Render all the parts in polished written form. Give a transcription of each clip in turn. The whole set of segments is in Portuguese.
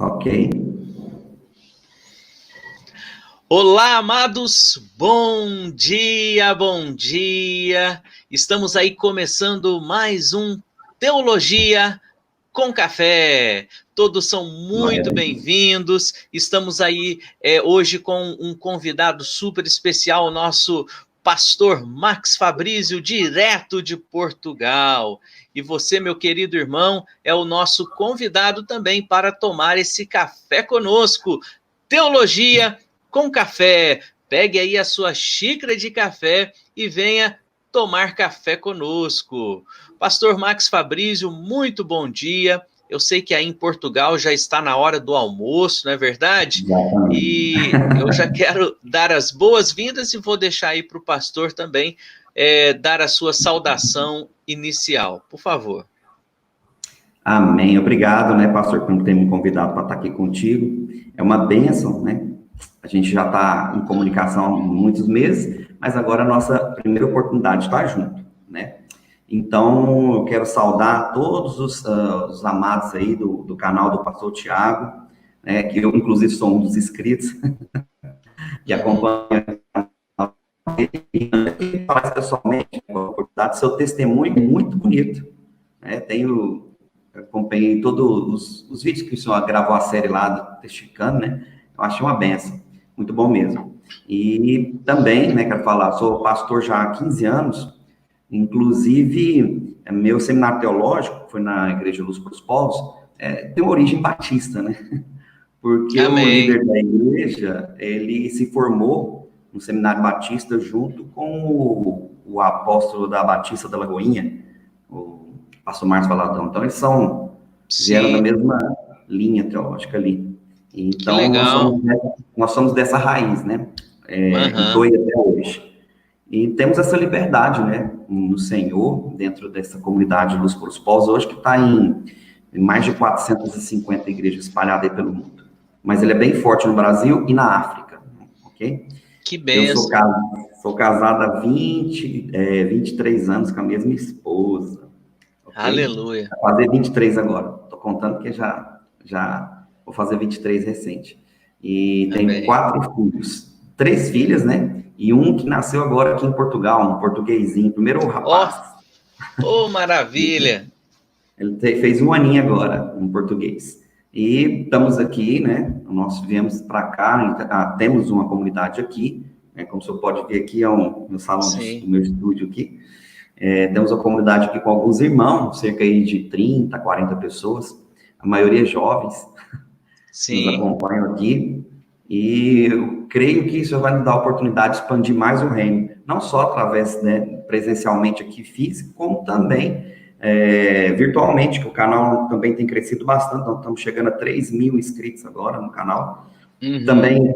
Ok. Olá, amados, bom dia, bom dia. Estamos aí começando mais um Teologia com Café. Todos são Glória a muito Deus. bem-vindos. Estamos aí hoje com um convidado super especial, o nosso pastor Max Fabrício, direto de Portugal. E você, meu querido irmão, é o nosso convidado também para tomar esse café conosco. Teologia com Café. Pegue aí a sua xícara de café e venha tomar café conosco. Pastor Max Fabrício, muito bom dia. Eu sei que aí em Portugal já está na hora do almoço, não é verdade? Exatamente. E eu já quero dar as boas-vindas e vou deixar aí para o pastor também dar a sua saudação inicial. Por favor. Amém. Obrigado, né, pastor, por ter me convidado para estar aqui contigo. É uma bênção, né? A gente já está em comunicação há muitos meses, mas agora é a nossa primeira oportunidade de estar junto, né? Então, eu quero saudar todos os amados aí do canal do pastor Tiago, né, que eu, inclusive, sou um dos inscritos, que acompanha e faz pessoalmente a oportunidade. Seu testemunho é muito bonito, né? Acompanhei todos os vídeos que o senhor gravou a série lá do Testificando, né? Eu achei uma benção, muito bom mesmo. E também, né, quero falar, sou pastor já há 15 anos, inclusive, meu seminário teológico, que foi na Igreja Luz para os Povos, tem uma origem batista, né? Porque o Amém. líder da igreja, ele se formou no Seminário Batista junto com o apóstolo da Batista da Lagoinha, o pastor Marcos Valadão. Então, vieram da Sim, mesma linha teológica ali. que Então, legal. nós somos dessa raiz, né? E Aham. doe até hoje. E temos essa liberdade, né, no Senhor, dentro dessa comunidade Luz para os Povos, hoje que está em mais de 450 igrejas espalhadas aí pelo mundo. Mas ele é bem forte no Brasil e na África, ok? Que Eu bênção. sou casado há 23 anos com a mesma esposa, ok? Aleluia. Vai fazer 23 agora. Estou contando que já vou fazer 23 recente. E tenho Amém. 4 filhos. 3 filhas, né? E um que nasceu agora aqui em Portugal, um portuguesinho, primeiro Ó, rapaz. oh, maravilha. Ele fez um aninho agora, em português. E estamos aqui, né? Nós viemos para cá, temos uma comunidade aqui, né, como o senhor pode ver aqui, é meu salão do Sim, meu estúdio aqui. Temos uma comunidade aqui com alguns irmãos, cerca aí de 30, 40 pessoas, a maioria jovens, que nos sim. acompanham aqui. E eu creio que isso vai nos dar a oportunidade de expandir mais o reino, não só através, né, presencialmente aqui físico, como também virtualmente, que o canal também tem crescido bastante, então estamos chegando a 3 mil inscritos agora no canal. Uhum. Também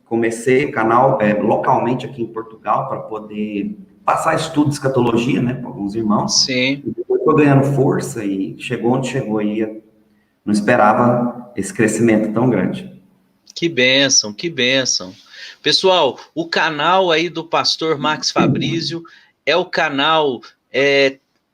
comecei o canal localmente aqui em Portugal para poder passar estudo de escatologia, né, para alguns irmãos, Sim. e depois estou ganhando força e chegou onde chegou aí, não esperava esse crescimento tão grande. Que bênção, que bênção. Pessoal, o canal aí do pastor Max Fabrício é o canal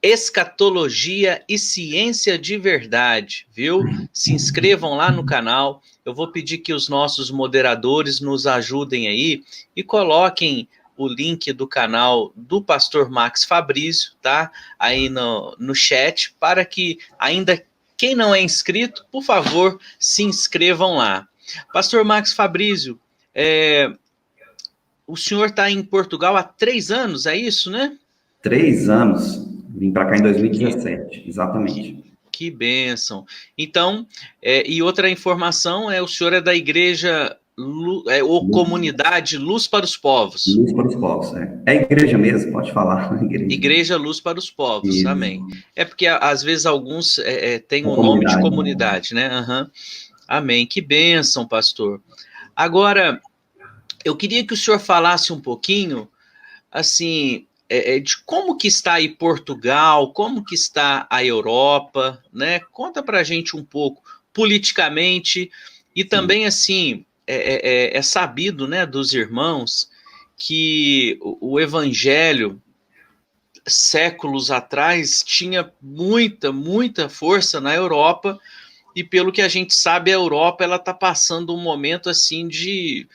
Escatologia e Ciência de Verdade, viu? Se inscrevam lá no canal. Eu vou pedir que os nossos moderadores nos ajudem aí e coloquem o link do canal do pastor Max Fabrício, tá? Aí no chat, para que ainda quem não é inscrito, por favor, se inscrevam lá. Pastor Max Fabrício, o senhor está em Portugal há 3 anos, é isso, né? 3 anos, vim para cá em Que, 2017, que, exatamente. que bênção. Então, e outra informação o senhor é da igreja ou Luz, comunidade Luz para os Povos. luz para os povos, né? É igreja mesmo, pode falar, igreja. Igreja Luz para os Povos, Isso, amém. É porque às vezes alguns têm a o nome de comunidade. comunidade, né? Uhum. Amém. Que bênção, pastor. Agora, eu queria que o senhor falasse um pouquinho assim, de como que está aí Portugal, como que está a Europa, né? Conta para a gente um pouco politicamente e Sim. também assim é sabido, né, dos irmãos que o Evangelho séculos atrás tinha muita força na Europa e pelo que a gente sabe, a Europa ela está passando um momento assim de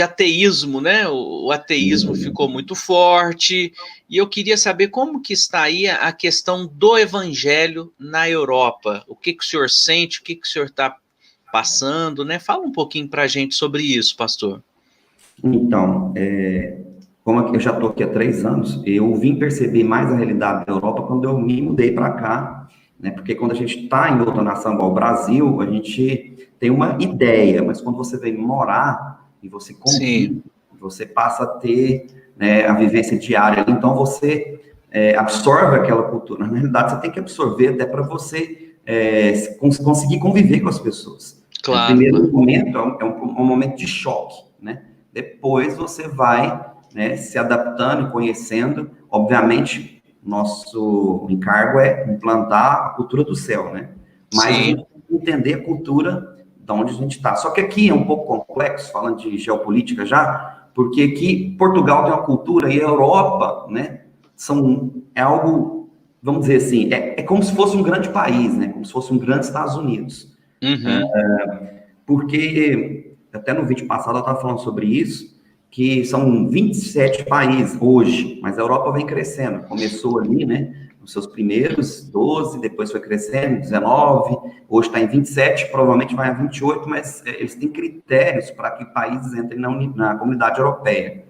ateísmo, né? O ateísmo ficou muito forte, e eu queria saber como que está aí a questão do evangelho na Europa. O que o senhor sente, o que o senhor está passando, né? Fala um pouquinho para a gente sobre isso, pastor. Então, como eu já estou aqui há 3 anos, eu vim perceber mais a realidade da Europa quando eu me mudei para cá, né? Porque quando a gente está em outra nação igual o Brasil, a gente tem uma ideia, mas quando você vem morar e você convive, você passa a ter, né, a vivência diária. Então, você absorve aquela cultura. Na realidade, você tem que absorver até para você conseguir conviver com as pessoas. Claro. No primeiro momento, é um momento de choque, né? Depois você vai, né, se adaptando e conhecendo. Obviamente, nosso encargo é implantar a cultura do céu, né? Mas a gente tem que entender a cultura de onde a gente está. Só que aqui é um pouco complexo, falando de geopolítica já, porque aqui Portugal tem uma cultura e a Europa, né, é algo, vamos dizer assim, é como se fosse um grande país, né? Como se fosse um grande Estados Unidos. Porque, até no vídeo passado eu estava falando sobre isso, que são 27 países hoje, mas a Europa vem crescendo. Começou ali, né, nos seus primeiros 12, depois foi crescendo, 19, hoje está em 27, provavelmente vai a 28, mas eles têm critérios para que países entrem na comunidade europeia.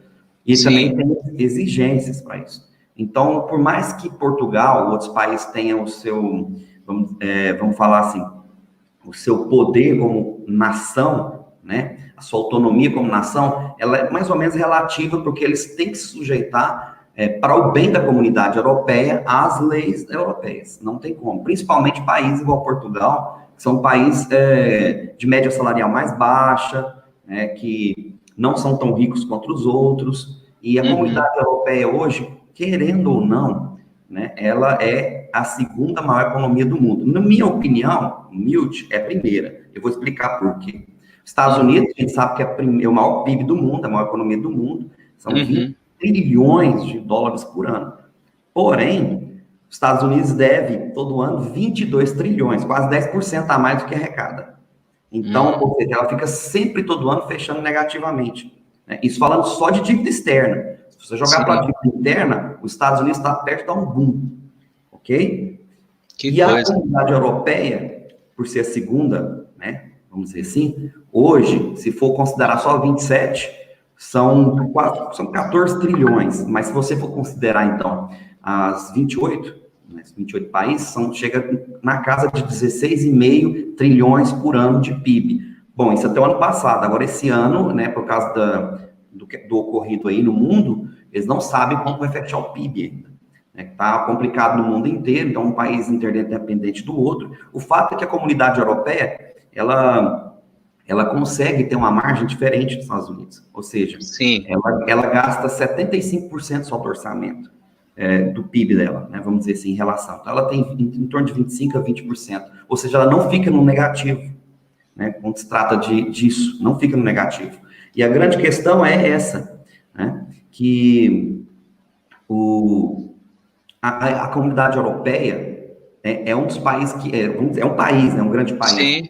E também tem exigências para isso. Então, por mais que Portugal, outros países tenham o seu, vamos falar assim, o seu poder como nação, né, a sua autonomia como nação, ela é mais ou menos relativa, porque eles têm que se sujeitar para o bem da comunidade europeia às leis europeias. Não tem como. Principalmente países igual Portugal, que são países de média salarial mais baixa, né, que não são tão ricos quanto os outros, e a comunidade europeia hoje, querendo ou não, né, ela é a segunda maior economia do mundo. Na minha opinião, humilde, é a primeira. Eu vou explicar por quê. Estados Unidos, a gente sabe que é o maior PIB do mundo, a maior economia do mundo, são 20 trilhões de dólares por ano. Porém, os Estados Unidos deve, todo ano, 22 trilhões, quase 10% a mais do que arrecada. Então, ou seja, ela fica sempre, todo ano, fechando negativamente. Né? Isso falando só de dívida externa. Se você jogar para a dívida interna, os Estados Unidos está perto de dar um boom. Ok? E a comunidade europeia, por ser a segunda, né, vamos dizer assim, hoje, se for considerar só 27, são 14 trilhões, mas se você for considerar, então, as 28, né, 28 países, chega na casa de 16,5 trilhões por ano de PIB. Bom, isso até o ano passado. Agora, esse ano, né, por causa do ocorrido aí no mundo, eles não sabem quando vai fechar o PIB ainda. Está complicado no mundo inteiro, então um país interdependente do outro. O fato é que a comunidade europeia, ela consegue ter uma margem diferente dos Estados Unidos. Ou seja, ela gasta 75% só do orçamento do PIB dela, né, vamos dizer assim, em relação. Então, ela tem em torno de 25% a 20%. Ou seja, ela não fica no negativo, né, quando se trata disso, não fica no negativo. E a grande questão é essa, né, que a comunidade europeia é um dos países que... É um país, né, um grande país.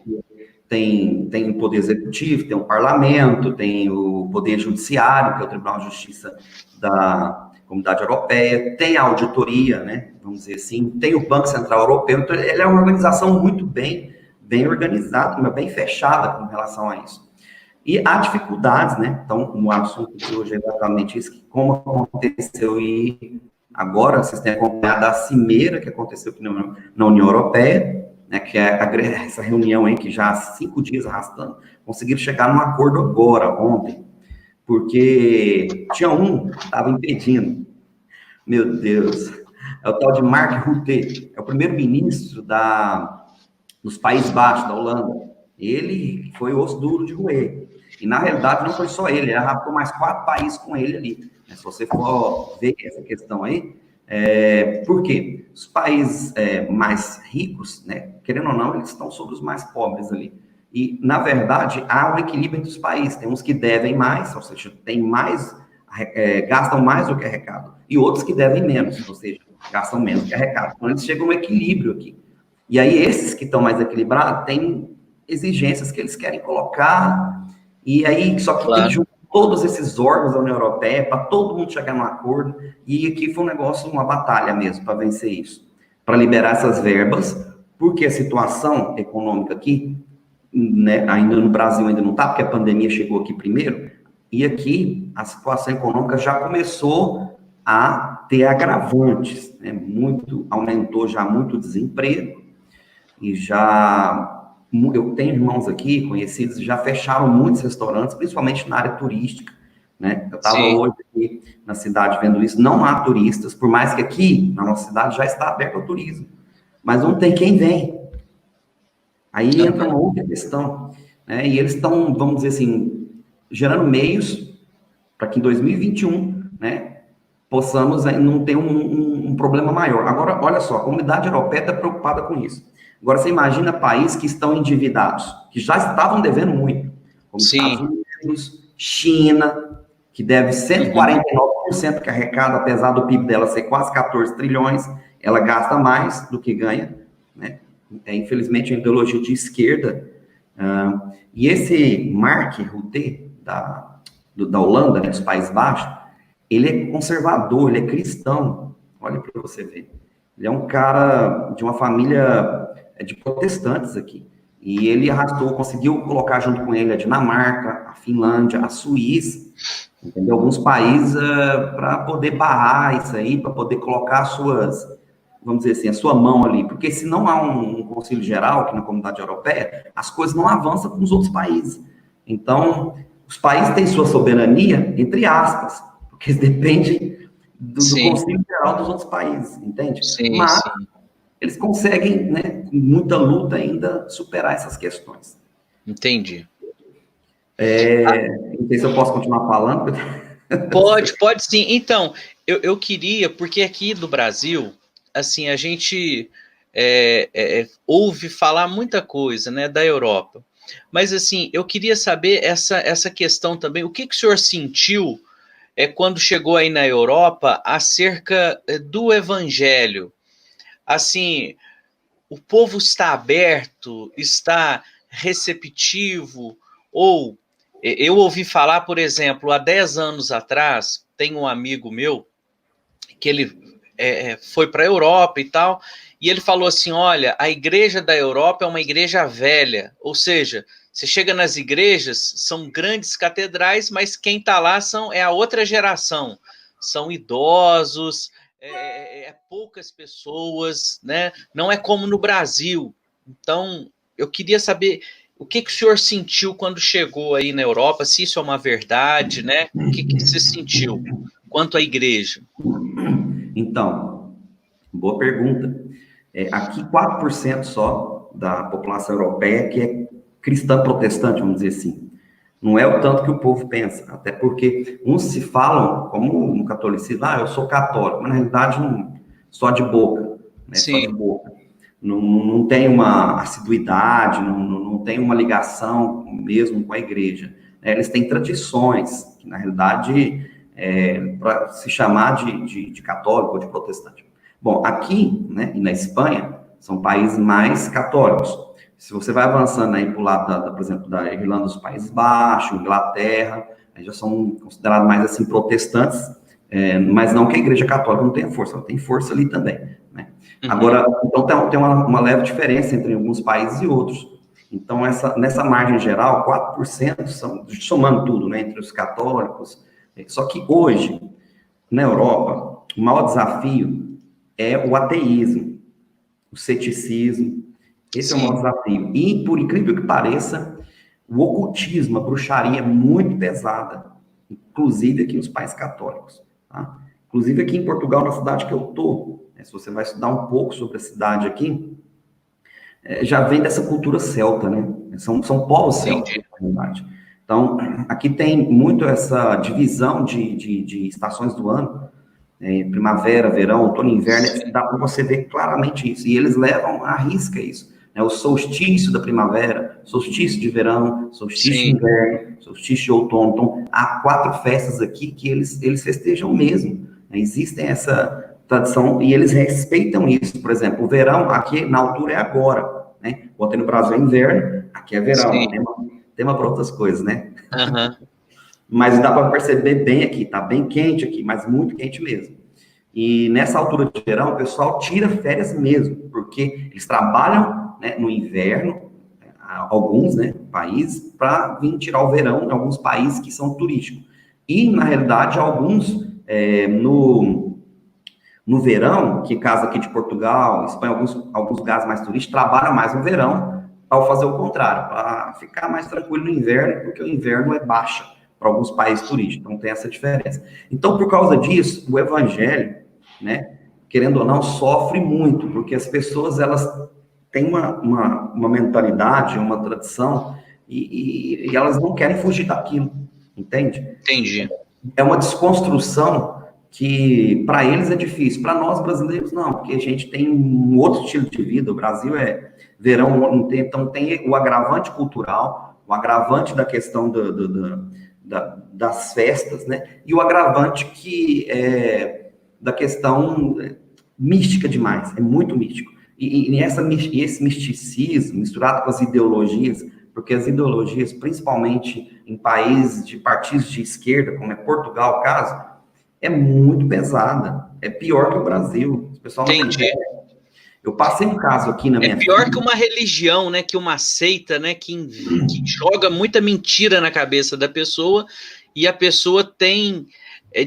Tem o poder executivo, tem o parlamento, tem o poder judiciário, que é o Tribunal de Justiça da Comunidade Europeia, tem a auditoria, né, vamos dizer assim, tem o Banco Central Europeu. Então, ele é uma organização muito bem organizada, mas bem fechada com relação a isso. E há dificuldades, né? Então, no assunto de hoje é exatamente isso, como aconteceu e agora vocês têm acompanhado a cimeira que aconteceu aqui na União Europeia, né, que é essa reunião aí que já há 5 dias arrastando, conseguiram chegar num acordo agora, ontem, porque tinha um que estava impedindo. Meu Deus, é o tal de Mark Rutte, é o primeiro-ministro dos Países Baixos, da Holanda. Ele foi o osso duro de roer. E, na realidade, não foi só ele arrastou mais 4 países com ele ali. Se você for ver essa questão aí, por quê? Os países mais ricos, né, querendo ou não, eles estão sobre os mais pobres ali. E, na verdade, há um equilíbrio entre os países. Tem uns que devem mais, ou seja, tem mais, gastam mais do que arrecadam. E outros que devem menos, ou seja, gastam menos do que arrecadam. Então, eles chegam a um equilíbrio aqui. E aí, esses que estão mais equilibrados, têm exigências que eles querem colocar, e aí, só que tem que juntar todos esses órgãos da União Europeia para todo mundo chegar num acordo, e aqui foi um negócio, uma batalha mesmo, para vencer isso, para liberar essas verbas, porque a situação econômica aqui, né, ainda no Brasil ainda não está, porque a pandemia chegou aqui primeiro, e aqui a situação econômica já começou a ter agravantes, né, aumentou já muito o desemprego, e eu tenho irmãos aqui, conhecidos, já fecharam muitos restaurantes, principalmente na área turística, né? Eu estava hoje aqui na cidade vendo isso, não há turistas, por mais que aqui, na nossa cidade, já está aberto ao turismo, mas não tem quem vem. Aí entra uma outra questão, né? E eles estão, vamos dizer assim, gerando meios para que em 2021, né, possamos não ter um problema maior. Agora, olha só, a comunidade europeia está preocupada com isso. Agora, você imagina países que estão endividados, que já estavam devendo muito, como Estados Unidos, China, que deve 149% que arrecada, apesar do PIB dela ser quase 14 trilhões, ela gasta mais do que ganha, né? Infelizmente, a ideologia de esquerda. E esse Mark Rutte, da Holanda, né, dos Países Baixos, ele é conservador, ele é cristão, olha para você ver. Ele é um cara de uma família de protestantes aqui. E ele conseguiu colocar junto com ele a Dinamarca, a Finlândia, a Suíça, entendeu? Alguns países para poder barrar isso aí, para poder colocar vamos dizer assim, a sua mão ali. Porque se não há um conselho geral aqui na comunidade europeia, as coisas não avançam com os outros países. Então, os países têm sua soberania, entre aspas, porque eles dependem do conselho geral dos outros países, entende? Mas eles conseguem, né, com muita luta ainda, superar essas questões. Entendi. Não sei se eu posso continuar falando. Pode sim. Então, eu queria, porque aqui do Brasil, assim, a gente ouve falar muita coisa, né, da Europa. Mas, assim, eu queria saber essa questão também, o que o senhor sentiu quando chegou aí na Europa acerca do evangelho? Assim, o povo está aberto, está receptivo, ou eu ouvi falar, por exemplo, há 10 anos atrás, tem um amigo meu que ele foi para a Europa e tal, e ele falou assim, olha, a igreja da Europa é uma igreja velha, ou seja, você chega nas igrejas, são grandes catedrais, mas quem está lá é a outra geração, são idosos, poucas pessoas, né? Não é como no Brasil. Então, eu queria saber o que o senhor sentiu quando chegou aí na Europa, se isso é uma verdade, né? O que você sentiu quanto à igreja? Então, boa pergunta. Aqui, 4% só da população europeia que é cristã protestante, vamos dizer assim. Não é o tanto que o povo pensa, até porque uns se falam, como no catolicismo, eu sou católico, mas na realidade só de boca, né? Só de boca. Não tem uma assiduidade, não tem uma ligação mesmo com a igreja. Eles têm tradições, que na realidade para se chamar de católico ou de protestante. Bom, aqui, né, e na Espanha, são países mais católicos. Se você vai avançando aí para o lado, por exemplo, da Irlanda dos Países Baixos, Inglaterra, aí já são considerados mais assim protestantes, mas não que a Igreja Católica não tenha força, ela tem força ali também, né? Agora, então tem uma leve diferença entre alguns países e outros. Então, nessa margem geral, 4% somando tudo, né, entre os católicos. Só que hoje, na Europa, o maior desafio é o ateísmo, o ceticismo. Esse é o maior desafio. E, por incrível que pareça, o ocultismo, a bruxaria é muito pesada, inclusive aqui nos países católicos. Tá? Inclusive aqui em Portugal, na cidade que eu estou, se você vai estudar um pouco sobre a cidade aqui, já vem dessa cultura celta, né? São povos celtas, na verdade. Então, aqui tem muito essa divisão de estações do ano, primavera, verão, outono, inverno, dá para você ver claramente isso. E eles levam à risca isso. Né? O solstício da primavera, solstício de verão, solstício de inverno, solstício de outono. Então, há 4 festas aqui que eles festejam mesmo. Né? Existem tradição, e eles respeitam isso. Por exemplo, o verão aqui na altura é agora, né? Ontem no Brasil é inverno, aqui é verão, tema para outras coisas, né? Uhum. Mas dá para perceber bem aqui, tá bem quente aqui, mas muito quente mesmo. E nessa altura de verão, o pessoal tira férias mesmo, porque eles trabalham, né, no inverno, alguns, né, países, para vir tirar o verão em alguns países que são turísticos. E, na realidade, alguns, no verão, que caso aqui de Portugal, Espanha, alguns lugares mais turísticos, trabalham mais no verão, ao fazer o contrário, para ficar mais tranquilo no inverno, porque o inverno é baixa para alguns países turísticos, então tem essa diferença. Então, por causa disso, o evangelho, né, querendo ou não, sofre muito, porque as pessoas, elas têm uma mentalidade, uma tradição, e elas não querem fugir daquilo, entende? Entendi. É uma desconstrução que para eles é difícil, para nós brasileiros não, porque a gente tem um outro estilo de vida, o Brasil é verão, não tem, então tem o agravante cultural, o agravante da questão das festas, né, e o agravante que é da questão mística demais, é muito místico, e esse misticismo misturado com as ideologias, porque as ideologias, principalmente em países de partidos de esquerda, como é Portugal, o caso, é muito pesada. É pior que o Brasil. O pessoal não Entendi. Eu passei um caso aqui na minha É pior filha. que uma religião, né? Que uma seita, né? Que joga muita mentira na cabeça da pessoa e a pessoa tem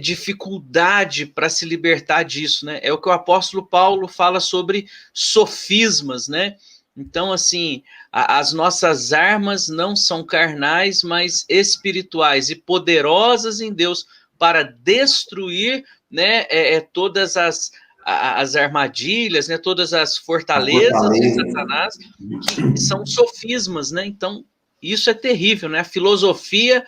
dificuldade para se libertar disso, né? É o que o apóstolo Paulo fala sobre sofismas, né? Então, assim, as nossas armas não são carnais, mas espirituais e poderosas em Deus para destruir, né, todas as armadilhas, né, todas as fortalezas de Satanás, que são sofismas, né? Então, isso é terrível, né? A filosofia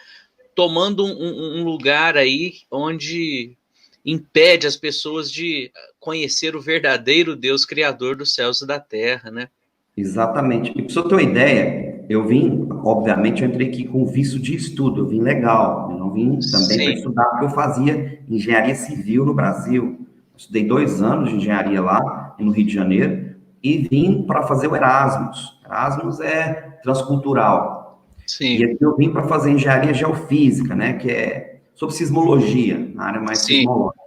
tomando um lugar aí onde impede as pessoas de conhecer o verdadeiro Deus criador dos céus e da terra, né? Exatamente. E para você ter uma ideia, eu vim, obviamente, eu entrei aqui com visto de estudo, eu vim legal, eu não vim também para estudar, porque eu fazia engenharia civil no Brasil. Eu estudei 2 anos de engenharia lá, no Rio de Janeiro, e vim para fazer o Erasmus. Erasmus é transcultural. Sim. E aqui eu vim para fazer engenharia geofísica, né, que é sobre sismologia, na área mais sismológica.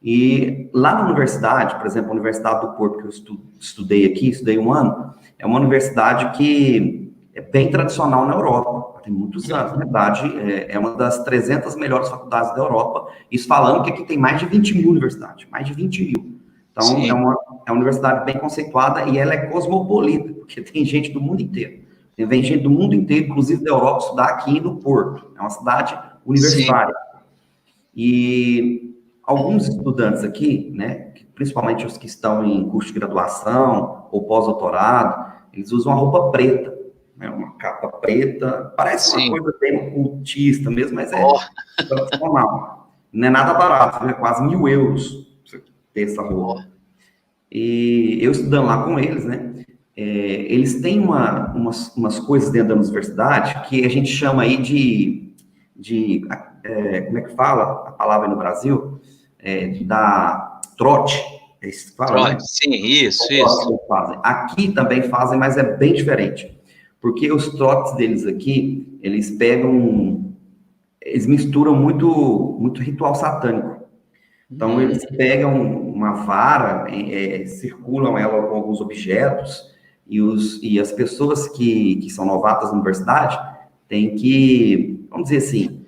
E lá na universidade, por exemplo, a Universidade do Porto, que eu estudei 1 ano, é uma universidade que é bem tradicional na Europa, tem muitos anos, na verdade, é uma das 300 melhores faculdades da Europa, isso falando que aqui tem mais de 20 mil universidades, mais de 20 mil. Então, é uma universidade bem conceituada e ela é cosmopolita, porque tem gente do mundo inteiro. Vem gente do mundo inteiro, inclusive da Europa, estudar aqui no Porto. É uma cidade universitária. Sim. E alguns estudantes aqui, né, principalmente os que estão em curso de graduação ou pós-doutorado, eles usam uma roupa preta, né, uma capa preta, parece uma coisa bem cultista mesmo, mas é tradicional. Não é nada barato, é quase 1.000 euros você ter essa roupa. E eu estudando lá com eles, né, eles têm umas coisas dentro da universidade que a gente chama aí como é que fala a palavra no Brasil? Da trote. Fala, trote, né? Sim, isso. Aqui também fazem, mas é bem diferente. Porque os trotes deles aqui, eles misturam muito ritual satânico. Então, eles pegam uma vara, circulam ela com alguns objetos, e as pessoas que são novatas na universidade têm que, vamos dizer assim,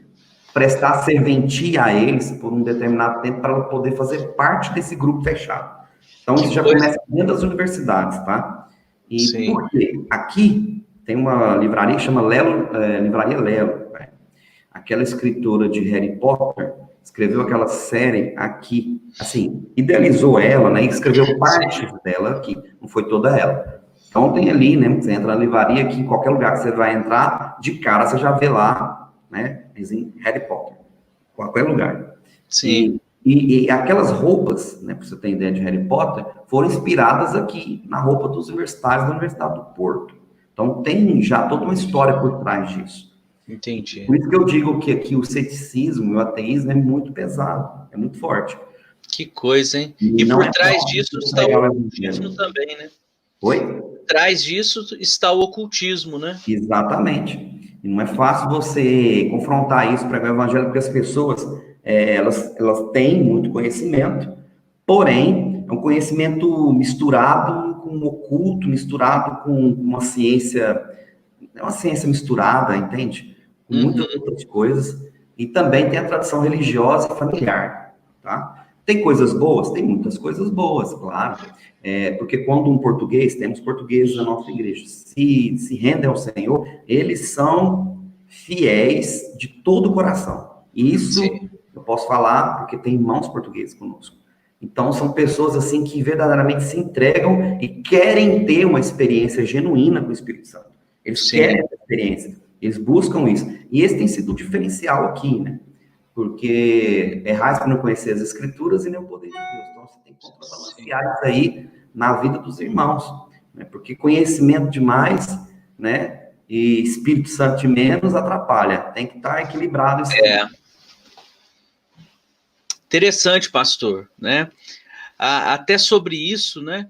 prestar serventia a eles por um determinado tempo para poder fazer parte desse grupo fechado. Então, isso já começa dentro das universidades, tá? E por quê? Aqui tem uma livraria que chama Livraria Lelo. Né? Aquela escritora de Harry Potter escreveu aquela série aqui, assim, idealizou ela, né? E escreveu parte dela aqui, não foi toda ela. Então, tem ali, né? Você entra na livraria aqui, em qualquer lugar que você vai entrar, de cara você já vê lá, né? Em Harry Potter, qualquer lugar. Sim. E aquelas roupas, né, para você ter ideia de Harry Potter, foram inspiradas aqui na roupa dos universitários da Universidade do Porto. Então tem já toda uma história por trás disso. Entendi. Por isso que eu digo que aqui o ceticismo e o ateísmo é muito pesado, é muito forte. Que coisa, hein? E Não por é trás fácil disso está pregar o o ocultismo evangelho. também, né? Oi? Por trás disso está o ocultismo, né? Exatamente. E não é fácil você confrontar isso, pregar o evangelho, porque as pessoas, elas têm muito conhecimento, porém, é um conhecimento misturado com o oculto, misturado com uma ciência, é uma ciência misturada, entende? Com muitas Uhum. outras coisas. E também tem a tradição religiosa e familiar, tá? Tem coisas boas? Tem muitas coisas boas, claro. Porque quando temos portugueses na nossa igreja, se rendem ao Senhor, eles são fiéis de todo o coração. E Sim. isso eu posso falar porque tem irmãos portugueses conosco. Então, são pessoas assim que verdadeiramente se entregam e querem ter uma experiência genuína com o Espírito Santo. Eles Sim. querem essa experiência, eles buscam isso. E esse tem sido o diferencial aqui, né? Porque errais para não conhecer as Escrituras e nem o poder de Deus. Então, você tem que contrabalancear isso aí na vida dos irmãos, né? Porque conhecimento demais, né? E Espírito Santo de menos atrapalha. Tem que estar equilibrado isso aí. Interessante, pastor, né? Até sobre isso, né?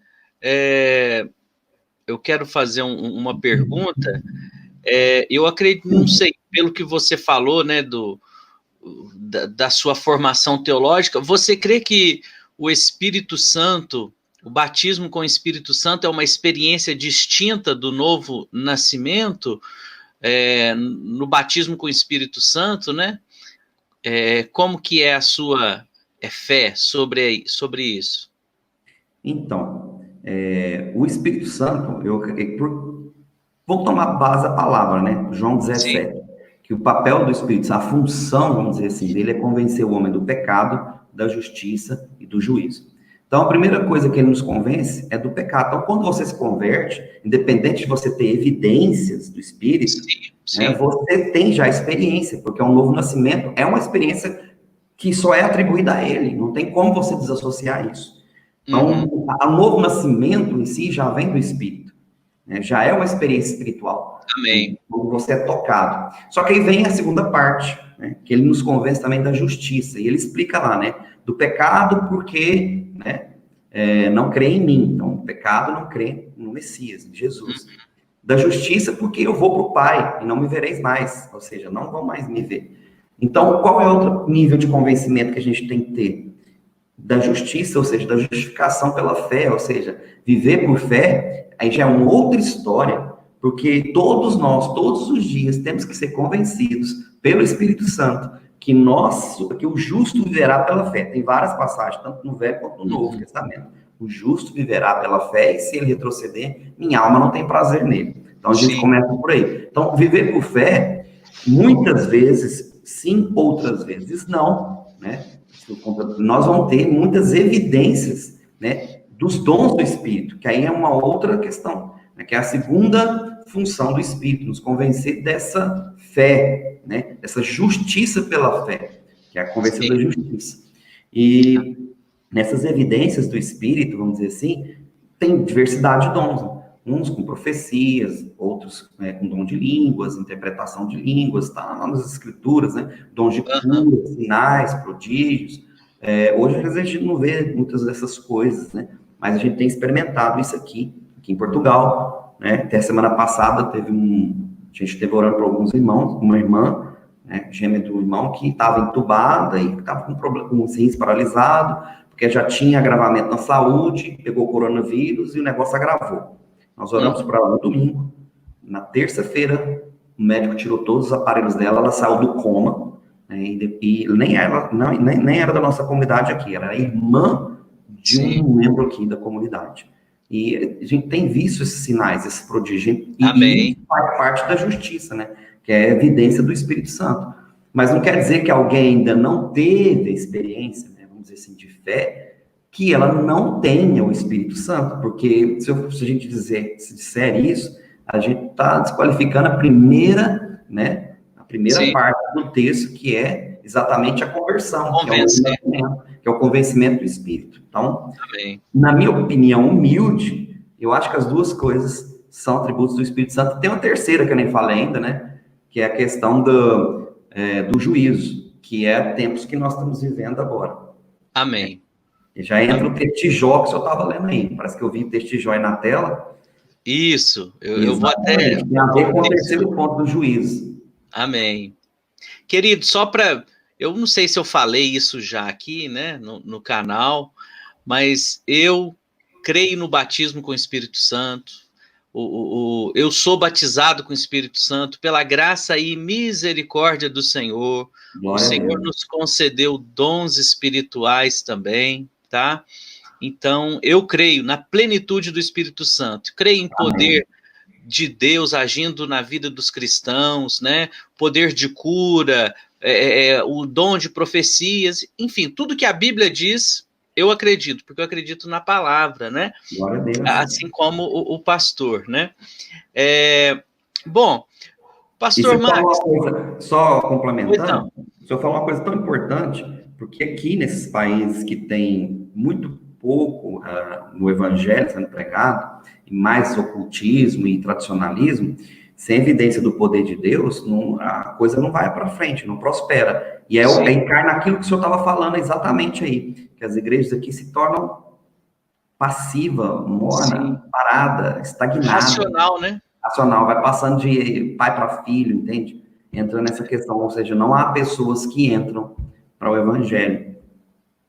Eu quero fazer uma pergunta. Eu acredito, não sei, pelo que você falou, né, da sua formação teológica, você crê que o Espírito Santo, o batismo com o Espírito Santo é uma experiência distinta do novo nascimento, no batismo com o Espírito Santo, né? Como que é a sua fé sobre isso? Então, o Espírito Santo, vou tomar base a palavra, né? João Sim. 17, que o papel do Espírito Santo, a função, vamos dizer assim, dele é convencer o homem do pecado, da justiça e do juízo. Então, a primeira coisa que ele nos convence é do pecado. Então, quando você se converte, independente de você ter evidências do Espírito, Sim. né, você tem já experiência, porque é um novo nascimento, é uma experiência que só é atribuída a ele, não tem como você desassociar isso. Então, o novo nascimento em si já vem do Espírito, né? Já é uma experiência espiritual. Amém. Quando você é tocado. Só que aí vem a segunda parte, né? Que ele nos convence também da justiça. E ele explica lá, né? Do pecado porque, né? Não crê em mim. Então, o pecado não crê no Messias, em Jesus. Da justiça porque eu vou para o Pai e não me vereis mais. Ou seja, não vão mais me ver. Então, qual é outro nível de convencimento que a gente tem que ter? Da justiça, ou seja, da justificação pela fé, ou seja, viver por fé, aí já é uma outra história, porque todos nós, todos os dias, temos que ser convencidos pelo Espírito Santo que o justo viverá pela fé. Tem várias passagens, tanto no Velho quanto no Novo Testamento. O justo viverá pela fé, e se ele retroceder, minha alma não tem prazer nele. Então a gente começa por aí. Então, viver por fé, muitas vezes sim, outras vezes não, né? Nós vamos ter muitas evidências, né, dos dons do Espírito, que aí é uma outra questão, né, que é a segunda função do Espírito, nos convencer dessa fé, né, dessa justiça pela fé, que é a convenção da justiça. E nessas evidências do Espírito, vamos dizer assim, tem diversidade de dons, né? Uns com profecias, outros com dom de línguas, interpretação de línguas, tá nas escrituras, né? Dons de cura, sinais, prodígios. Hoje a gente não vê muitas dessas coisas, né? Mas a gente tem experimentado isso aqui em Portugal, né? Até semana passada a gente esteve orando para alguns irmãos, uma irmã, né, gêmea do irmão, que estava entubada e estava com problema, com os rins paralisado, porque já tinha agravamento na saúde, pegou coronavírus e o negócio agravou. Nós oramos para ela no domingo. Na terça-feira, o médico tirou todos os aparelhos dela, ela saiu do coma, né, e nem era da nossa comunidade aqui, era irmã de um membro aqui da comunidade. E a gente tem visto esses sinais, esses prodígios, e faz parte da justiça, né? Que é a evidência do Espírito Santo. Mas não quer dizer que alguém ainda não teve a experiência, né, vamos dizer assim, de fé, que ela não tenha o Espírito Santo, porque se a gente disser isso, a gente está desqualificando a primeira, né, parte do texto, que é exatamente a conversão, que é o convencimento do Espírito. Então, na minha opinião humilde, eu acho que as duas coisas são atributos do Espírito Santo. Tem uma terceira que eu nem falei ainda, né, que é a questão do juízo, que é tempos que nós estamos vivendo agora. Amém. E já entra o texto de Jó que eu estava lendo aí. Parece que eu vi o texto de Jó aí na tela. Isso, eu vou até... Tem a ver com o terceiro ponto do juízo. Amém. Querido, só para... Eu não sei se eu falei isso já aqui, né, no canal, mas eu creio no batismo com o Espírito Santo. Eu sou batizado com o Espírito Santo pela graça e misericórdia do Senhor. Glória o Senhor nos concedeu dons espirituais também, tá? Então, eu creio na plenitude do Espírito Santo, creio em poder de Deus agindo na vida dos cristãos, né? Poder de cura, o dom de profecias, enfim, tudo que a Bíblia diz, eu acredito, porque eu acredito na palavra, né? Glória a Deus. Assim como o pastor, né? Bom, pastor Max... Só complementando, o senhor falou uma coisa tão importante, porque aqui nesses países que tem muito pouco no evangelho sendo pregado, e mais ocultismo e tradicionalismo, sem evidência do poder de Deus, a coisa não vai para frente, não prospera. E encarna aquilo que o senhor estava falando exatamente aí, que as igrejas aqui se tornam passiva, morna, parada, estagnada. Racional, né? Racional, vai passando de pai para filho, entende? Entra nessa questão, ou seja, não há pessoas que entram para o evangelho.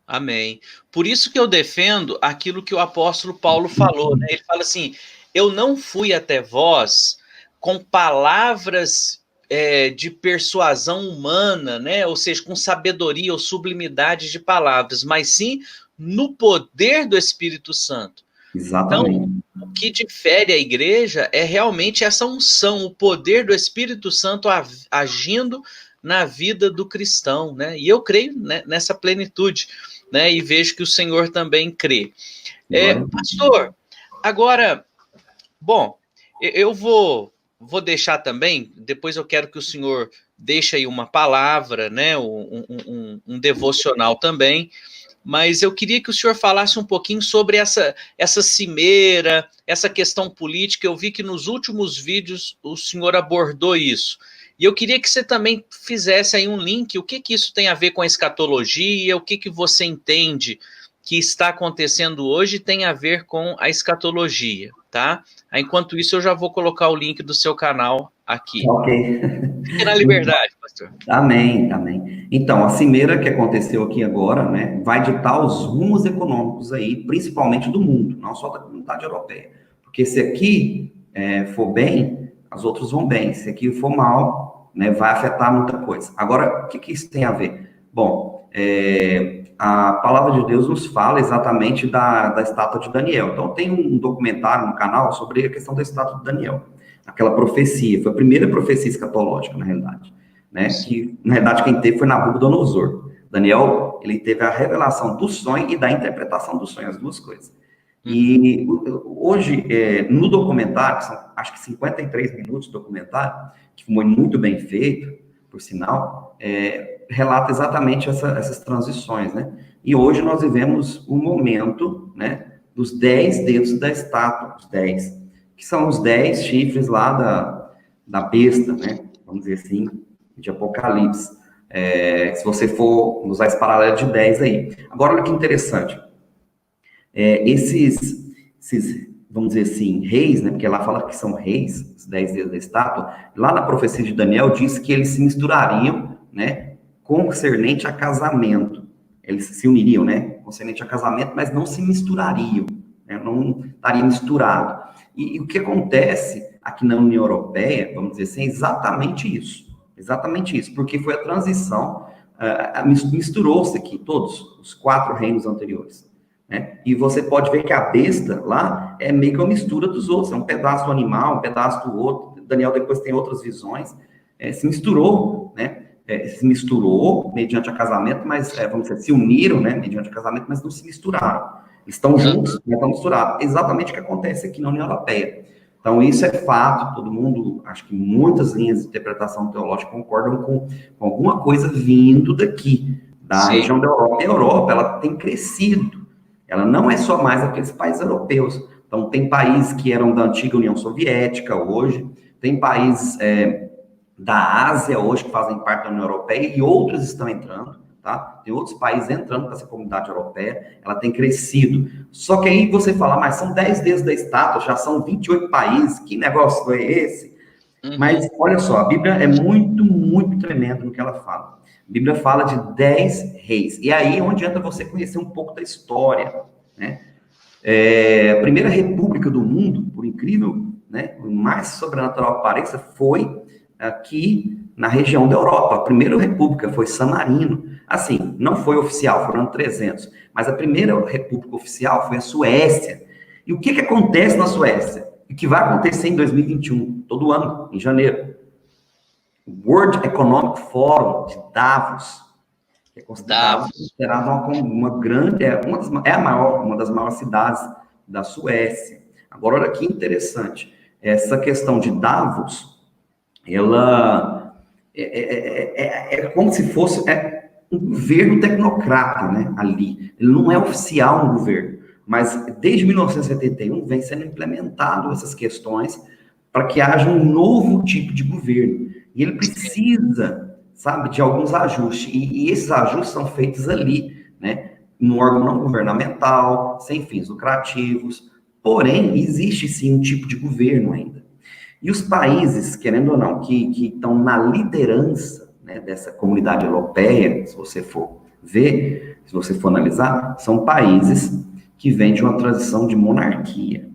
Amém. Por isso que eu defendo aquilo que o apóstolo Paulo falou, né? Ele fala assim, eu não fui até vós com palavras de persuasão humana, né? Ou seja, com sabedoria ou sublimidade de palavras, mas sim no poder do Espírito Santo. Exatamente. Então, o que difere a igreja é realmente essa unção, o poder do Espírito Santo agindo na vida do cristão, né? E eu creio, né, nessa plenitude, né? E vejo que o Senhor também crê. Pastor, agora, bom, eu vou deixar também, depois eu quero que o senhor deixe aí uma palavra, né? Um devocional também. Mas eu queria que o senhor falasse um pouquinho sobre essa cimeira, essa questão política. Eu vi que nos últimos vídeos o senhor abordou isso. E eu queria que você também fizesse aí um link, o que isso tem a ver com a escatologia, o que você entende que está acontecendo hoje tem a ver com a escatologia, tá? Enquanto isso, eu já vou colocar o link do seu canal aqui. Ok. Fique na liberdade, pastor. Amém, amém. Então, a cimeira que aconteceu aqui agora, né, vai ditar os rumos econômicos aí, principalmente do mundo, não só da comunidade europeia. Porque se aqui for bem, os outros vão bem. Se aqui for mal, né, vai afetar muita coisa. Agora, o que isso tem a ver? Bom, a palavra de Deus nos fala exatamente da estátua de Daniel. Então, tem um documentário no canal sobre a questão da estátua de Daniel. Aquela profecia, foi a primeira profecia escatológica, na realidade. Né? Que, na realidade, quem teve foi Nabucodonosor. Daniel, ele teve a revelação do sonho e da interpretação do sonho, as duas coisas. E hoje, no documentário, são acho que 53 minutos de documentário, que foi muito bem feito, por sinal, relata exatamente essas transições, né? E hoje nós vivemos o momento, né, dos 10 dedos da estátua, os 10, que são os 10 chifres lá da besta, né? Vamos dizer assim, de Apocalipse. Se você for usar esse paralelo de 10 aí. Agora, olha que interessante. Esses, vamos dizer assim, reis, né? Porque lá fala que são reis, os 10 dedos da estátua. Lá na profecia de Daniel diz que eles se misturariam, né? Concernente a casamento. Eles se uniriam, né? Concernente a casamento, mas não se misturariam. Né? Não estaria misturado. E o que acontece aqui na União Europeia, vamos dizer assim, é exatamente isso. Exatamente isso, porque foi a transição, misturou-se aqui todos os 4 reinos anteriores. Né? E você pode ver que a besta lá é meio que uma mistura dos outros, é um pedaço do animal, um pedaço do outro. Daniel depois tem outras visões, se misturou, né? Se misturou mediante a casamento, mas, vamos dizer, se uniram, né, mediante a casamento, mas não se misturaram. Estão juntos, mas estão misturados. Exatamente o que acontece aqui na União Europeia. Então, isso é fato, todo mundo, acho que muitas linhas de interpretação teológica concordam com alguma coisa vindo daqui, da região da Europa. A Europa, ela tem crescido. Ela não é só mais aqueles países europeus. Então, tem países que eram da antiga União Soviética hoje, tem países da Ásia hoje que fazem parte da União Europeia e outros estão entrando, tá? Tem outros países entrando para essa comunidade europeia, ela tem crescido. Só que aí você fala, mas são 10 dedos da estátua, já são 28 países, que negócio é esse? Mas, olha só, a Bíblia é muito, muito tremenda no que ela fala. A Bíblia fala de 10 reis. E aí é onde entra você conhecer um pouco da história, né? A primeira república do mundo, por incrível, né, o mais sobrenatural que pareça, foi aqui na região da Europa. A primeira república foi San Marino. Assim, não foi oficial, foram 300. Mas a primeira república oficial foi a Suécia. E o que acontece na Suécia? E o que vai acontecer em 2021, todo ano, em janeiro? O World Economic Forum de Davos, que é considerado uma grande, uma das maiores cidades da Suécia. Agora, olha que interessante, essa questão de Davos, ela é como se fosse um governo tecnocrata, né, ali. Ele não é oficial um governo, mas desde 1971 vem sendo implementado essas questões para que haja um novo tipo de governo. E ele precisa, sabe, de alguns ajustes. E esses ajustes são feitos ali, né, no órgão não governamental, sem fins lucrativos. Porém, existe sim um tipo de governo ainda. E os países, querendo ou não, que estão na liderança, né, dessa comunidade europeia, se você for ver, se você for analisar, são países que vêm de uma transição de monarquia.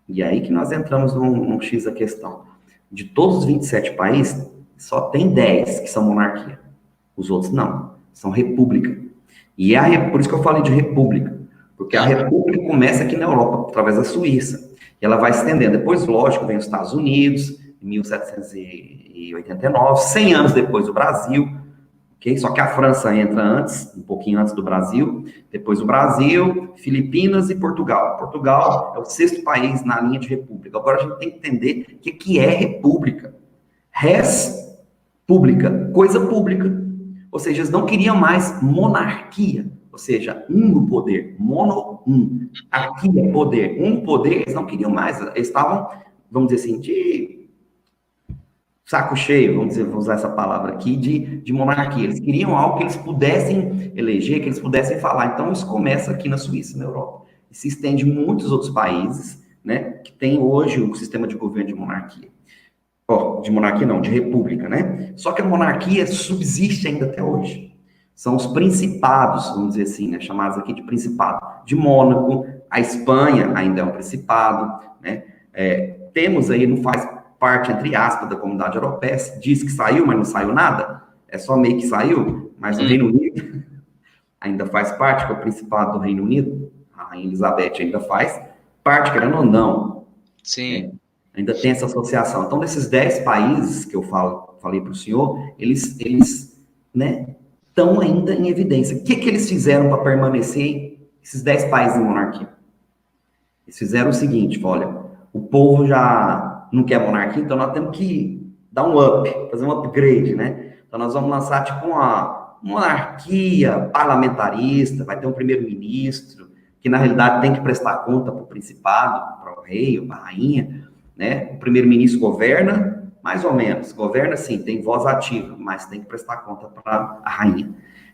E aí que nós entramos num X da questão. De todos os 27 países, só tem 10 que são monarquia. Os outros não, são república. E por isso que eu falei de república, porque a república começa aqui na Europa, através da Suíça, e ela vai se estendendo. Depois, lógico, vem os Estados Unidos, em 1789, 100 anos depois o Brasil, okay? Só que a França entra antes, um pouquinho antes do Brasil, depois o Brasil, Filipinas e Portugal. Portugal é o 6º país na linha de república. Agora a gente tem que entender o que é república. Res pública, coisa pública. Ou seja, eles não queriam mais monarquia, ou seja, no poder, arquia, poder, poder, eles não queriam mais, eles estavam, vamos dizer assim, de saco cheio, vamos usar essa palavra aqui, de monarquia. Eles queriam algo que eles pudessem eleger, que eles pudessem falar. Então, isso começa aqui na Suíça, na Europa, e se estende em muitos outros países, né, que tem hoje um sistema de governo de monarquia. De monarquia não, de república, né? Só que a monarquia subsiste ainda até hoje. São os principados, vamos dizer assim, né? Chamados aqui de principado. De Mônaco, a Espanha ainda é um principado, né? Temos aí, não faz parte, entre aspas, da comunidade europeia, diz que saiu, mas não saiu nada, é só meio que saiu, mas o Reino Unido ainda faz parte, que é o principado do Reino Unido, a Rainha Elizabeth ainda faz parte, querendo ou não. Sim. Ainda tem essa associação. Então, desses 10 países que eu falei para o senhor, eles né, estão ainda em evidência. O que eles fizeram para permanecer esses 10 países em monarquia? Eles fizeram o seguinte, olha, o povo já não quer monarquia, então nós temos que dar um up, fazer um upgrade, né? Então, nós vamos lançar, tipo, uma monarquia parlamentarista, vai ter um primeiro-ministro, que, na realidade, tem que prestar conta para o principado, para o rei ou para a rainha, né? O primeiro-ministro governa, mais ou menos, governa sim, tem voz ativa, mas tem que prestar conta para a rainha.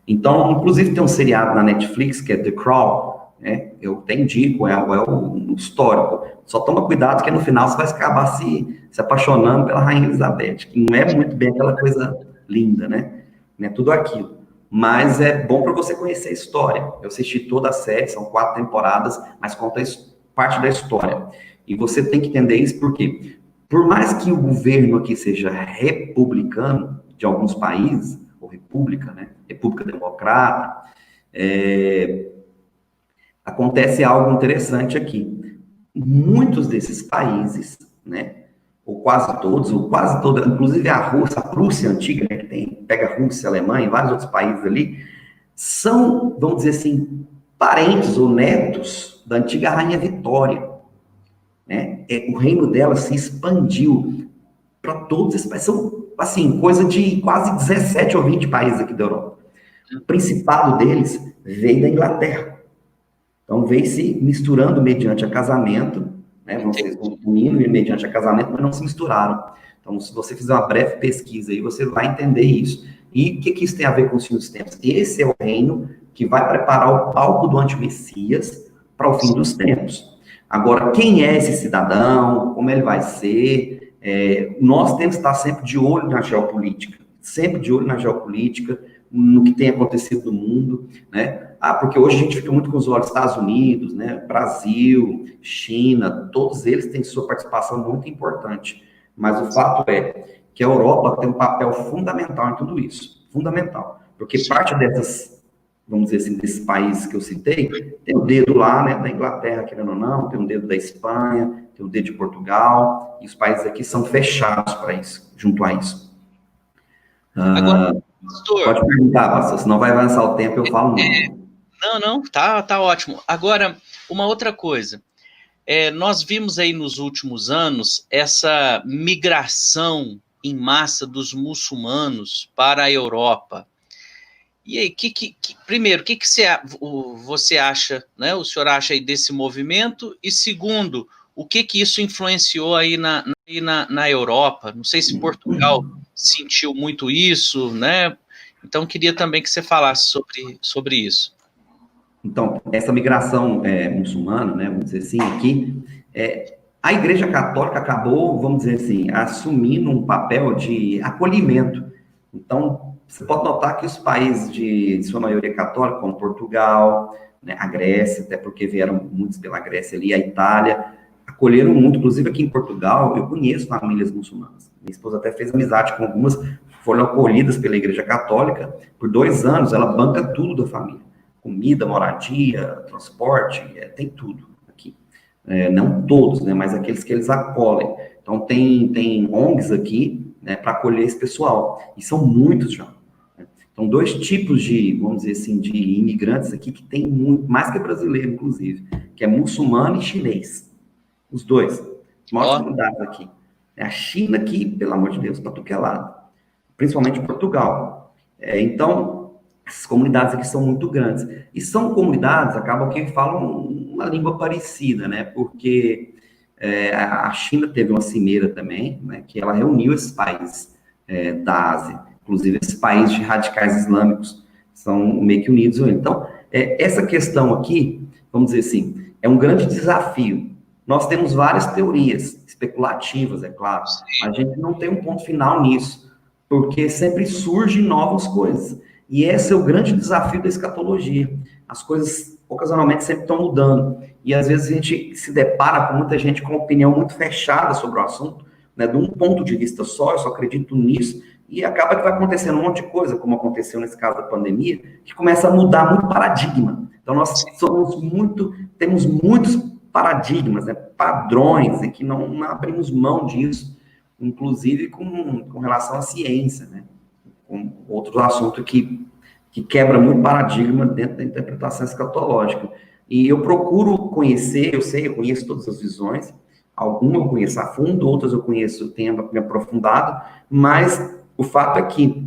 Então, inclusive tem um seriado na Netflix, que é The Crown, né? Eu até indico, é um histórico. Só toma cuidado que no final você vai acabar se apaixonando pela Rainha Elizabeth, que não é muito bem aquela coisa linda, né? Não é tudo aquilo. Mas é bom para você conhecer a história. Eu assisti toda a série, são 4 temporadas, mas conta parte da história. E você tem que entender isso porque, por mais que o governo aqui seja republicano, de alguns países, ou república, né? República democrata, acontece algo interessante aqui. Muitos desses países, né? Ou quase todos, inclusive a Prússia antiga, né? Que pega a Rússia, a Alemanha e vários outros países ali, são, vamos dizer assim, parentes ou netos da antiga Rainha Vitória. Né? O reino dela se expandiu para todos esses países. São, assim, coisa de quase 17 ou 20 países aqui da Europa. O principado deles veio da Inglaterra. Então, veio se misturando mediante a casamento, né? Vão se unindo mediante a casamento, mas não se misturaram. Então, se você fizer uma breve pesquisa aí, você vai entender isso. E o que isso tem a ver com os fins dos tempos? Esse é o reino que vai preparar o palco do anti-Messias para o fim dos tempos. Agora, quem é esse cidadão? Como ele vai ser? Nós temos que estar sempre de olho na geopolítica, no que tem acontecido no mundo, né? Porque hoje a gente fica muito com os olhos dos Estados Unidos, né? Brasil, China, todos eles têm sua participação muito importante. Mas o fato é que a Europa tem um papel fundamental em tudo isso, fundamental, porque parte dessas, vamos dizer assim, desses países que eu citei, tem o dedo lá, né, da Inglaterra, querendo ou não, tem o dedo da Espanha, tem o dedo de Portugal, e os países aqui são fechados para isso, junto a isso. Agora, pastor, pode perguntar, pastor, senão vai avançar o tempo, eu falo não, tá ótimo. Agora, uma outra coisa, nós vimos aí nos últimos anos essa migração em massa dos para a Europa. E aí, primeiro, o que você acha, né? O senhor acha aí desse movimento? E segundo, o que isso influenciou aí na Europa? Não sei se Portugal sentiu muito isso, né? Então, queria também que você falasse sobre isso. Então, essa migração muçulmana, né, vamos dizer assim, aqui, a Igreja Católica acabou, vamos dizer assim, assumindo um papel de acolhimento. Então, você pode notar que os países de sua maioria católica, como Portugal, né, a Grécia, até porque vieram muitos pela Grécia ali, a Itália, acolheram muito. Inclusive aqui em Portugal, eu conheço famílias muçulmanas. Minha esposa até fez amizade com algumas, foram acolhidas pela Igreja Católica. Por 2 anos, ela banca tudo da família. Comida, moradia, transporte, tem tudo aqui. Não todos, né, mas aqueles que eles acolhem. Então, tem ONGs aqui, né, para acolher esse pessoal. E são muitos já. Né? Então, 2 tipos de, vamos dizer assim, de imigrantes aqui que tem muito, mais que brasileiro, inclusive, que é muçulmano e chinês. Os 2. As maiores comunidades aqui. A China aqui, pelo amor de Deus, para tudo que é lado. Principalmente Portugal. Então, essas comunidades aqui são muito grandes. E são comunidades, acabam que falam uma língua parecida, né? Porque a China teve uma cimeira também, né? Que ela reuniu esses países da Ásia. Inclusive, esses países de radicais islâmicos são meio que unidos. Então, essa questão aqui, vamos dizer assim, é um grande desafio. Nós temos várias teorias especulativas, é claro, mas a gente não tem um ponto final nisso, porque sempre surgem novas coisas. E esse é o grande desafio da escatologia. As coisas, ocasionalmente, sempre estão mudando. E, às vezes, a gente se depara com muita gente com uma opinião muito fechada sobre o assunto, né, de um ponto de vista só, eu só acredito nisso, e acaba que vai acontecendo um monte de coisa, como aconteceu nesse caso da pandemia, que começa a mudar muito paradigma. Então, nós temos muitos paradigmas, né, padrões, em que não abrimos mão disso, inclusive com relação à ciência, né? Um outro assunto que quebra muito paradigma dentro da interpretação escatológica. E eu procuro conhecer, eu conheço todas as visões, algumas eu conheço a fundo, outras eu conheço, tenho me aprofundado, mas o fato é que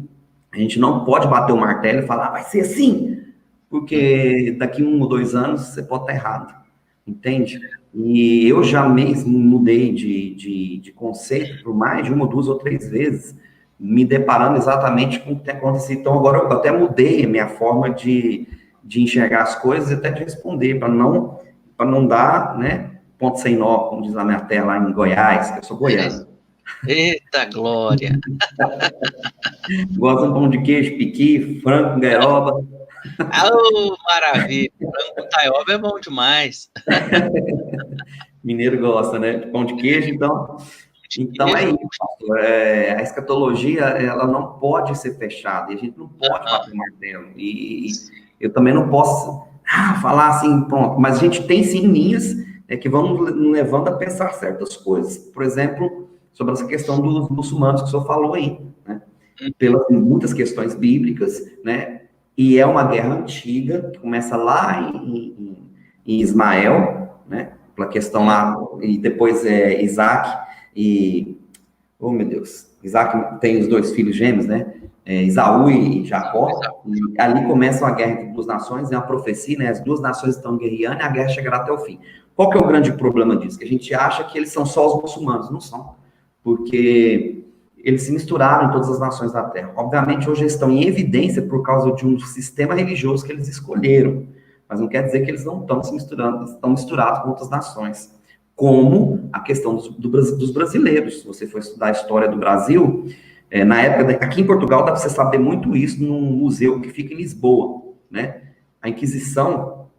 a gente não pode bater o martelo e falar, vai ser assim, porque daqui 1 ou 2 anos você pode estar errado, entende? E eu já mesmo mudei de conceito por mais de 1, 2 ou 3 vezes, me deparando exatamente com o que tem acontecido. Então, agora eu até mudei a minha forma de enxergar as coisas e até de responder, para não dar, né, ponto sem nó, como diz na minha terra lá em Goiás, que eu sou goiano. Eita glória! Gosto de pão de queijo, piqui, frango com gueroba. Oh, maravilha! Frango com taioba é bom demais. Mineiro gosta, né? Pão de queijo, então é isso, pastor. A escatologia, ela não pode ser fechada, e a gente não pode bater o martelo. E eu também não posso falar assim, pronto, mas a gente tem sim linhas que vão nos levando a pensar certas coisas. Por exemplo, sobre essa questão dos muçulmanos que o senhor falou aí, né? Pelas muitas questões bíblicas, né? E é uma guerra antiga, que começa lá em Ismael, né? Pela questão lá, e depois Isaac. E, oh meu Deus, Isaac tem os 2 filhos gêmeos, né? Esaú e Jacó, e ali começa uma guerra entre 2 nações, é uma profecia, né? As 2 nações estão guerreando e a guerra chegará até o fim. Qual que é o grande problema disso? Que a gente acha que eles são só os muçulmanos, não são. Porque eles se misturaram em todas as nações da Terra. Obviamente, hoje eles estão em evidência por causa de um sistema religioso que eles escolheram, mas não quer dizer que eles não estão se misturando, estão misturados com outras nações, como a questão dos brasileiros. Se você for estudar a história do Brasil, na época, aqui em Portugal, dá para você saber muito isso num museu que fica em Lisboa, né? A Inquisição,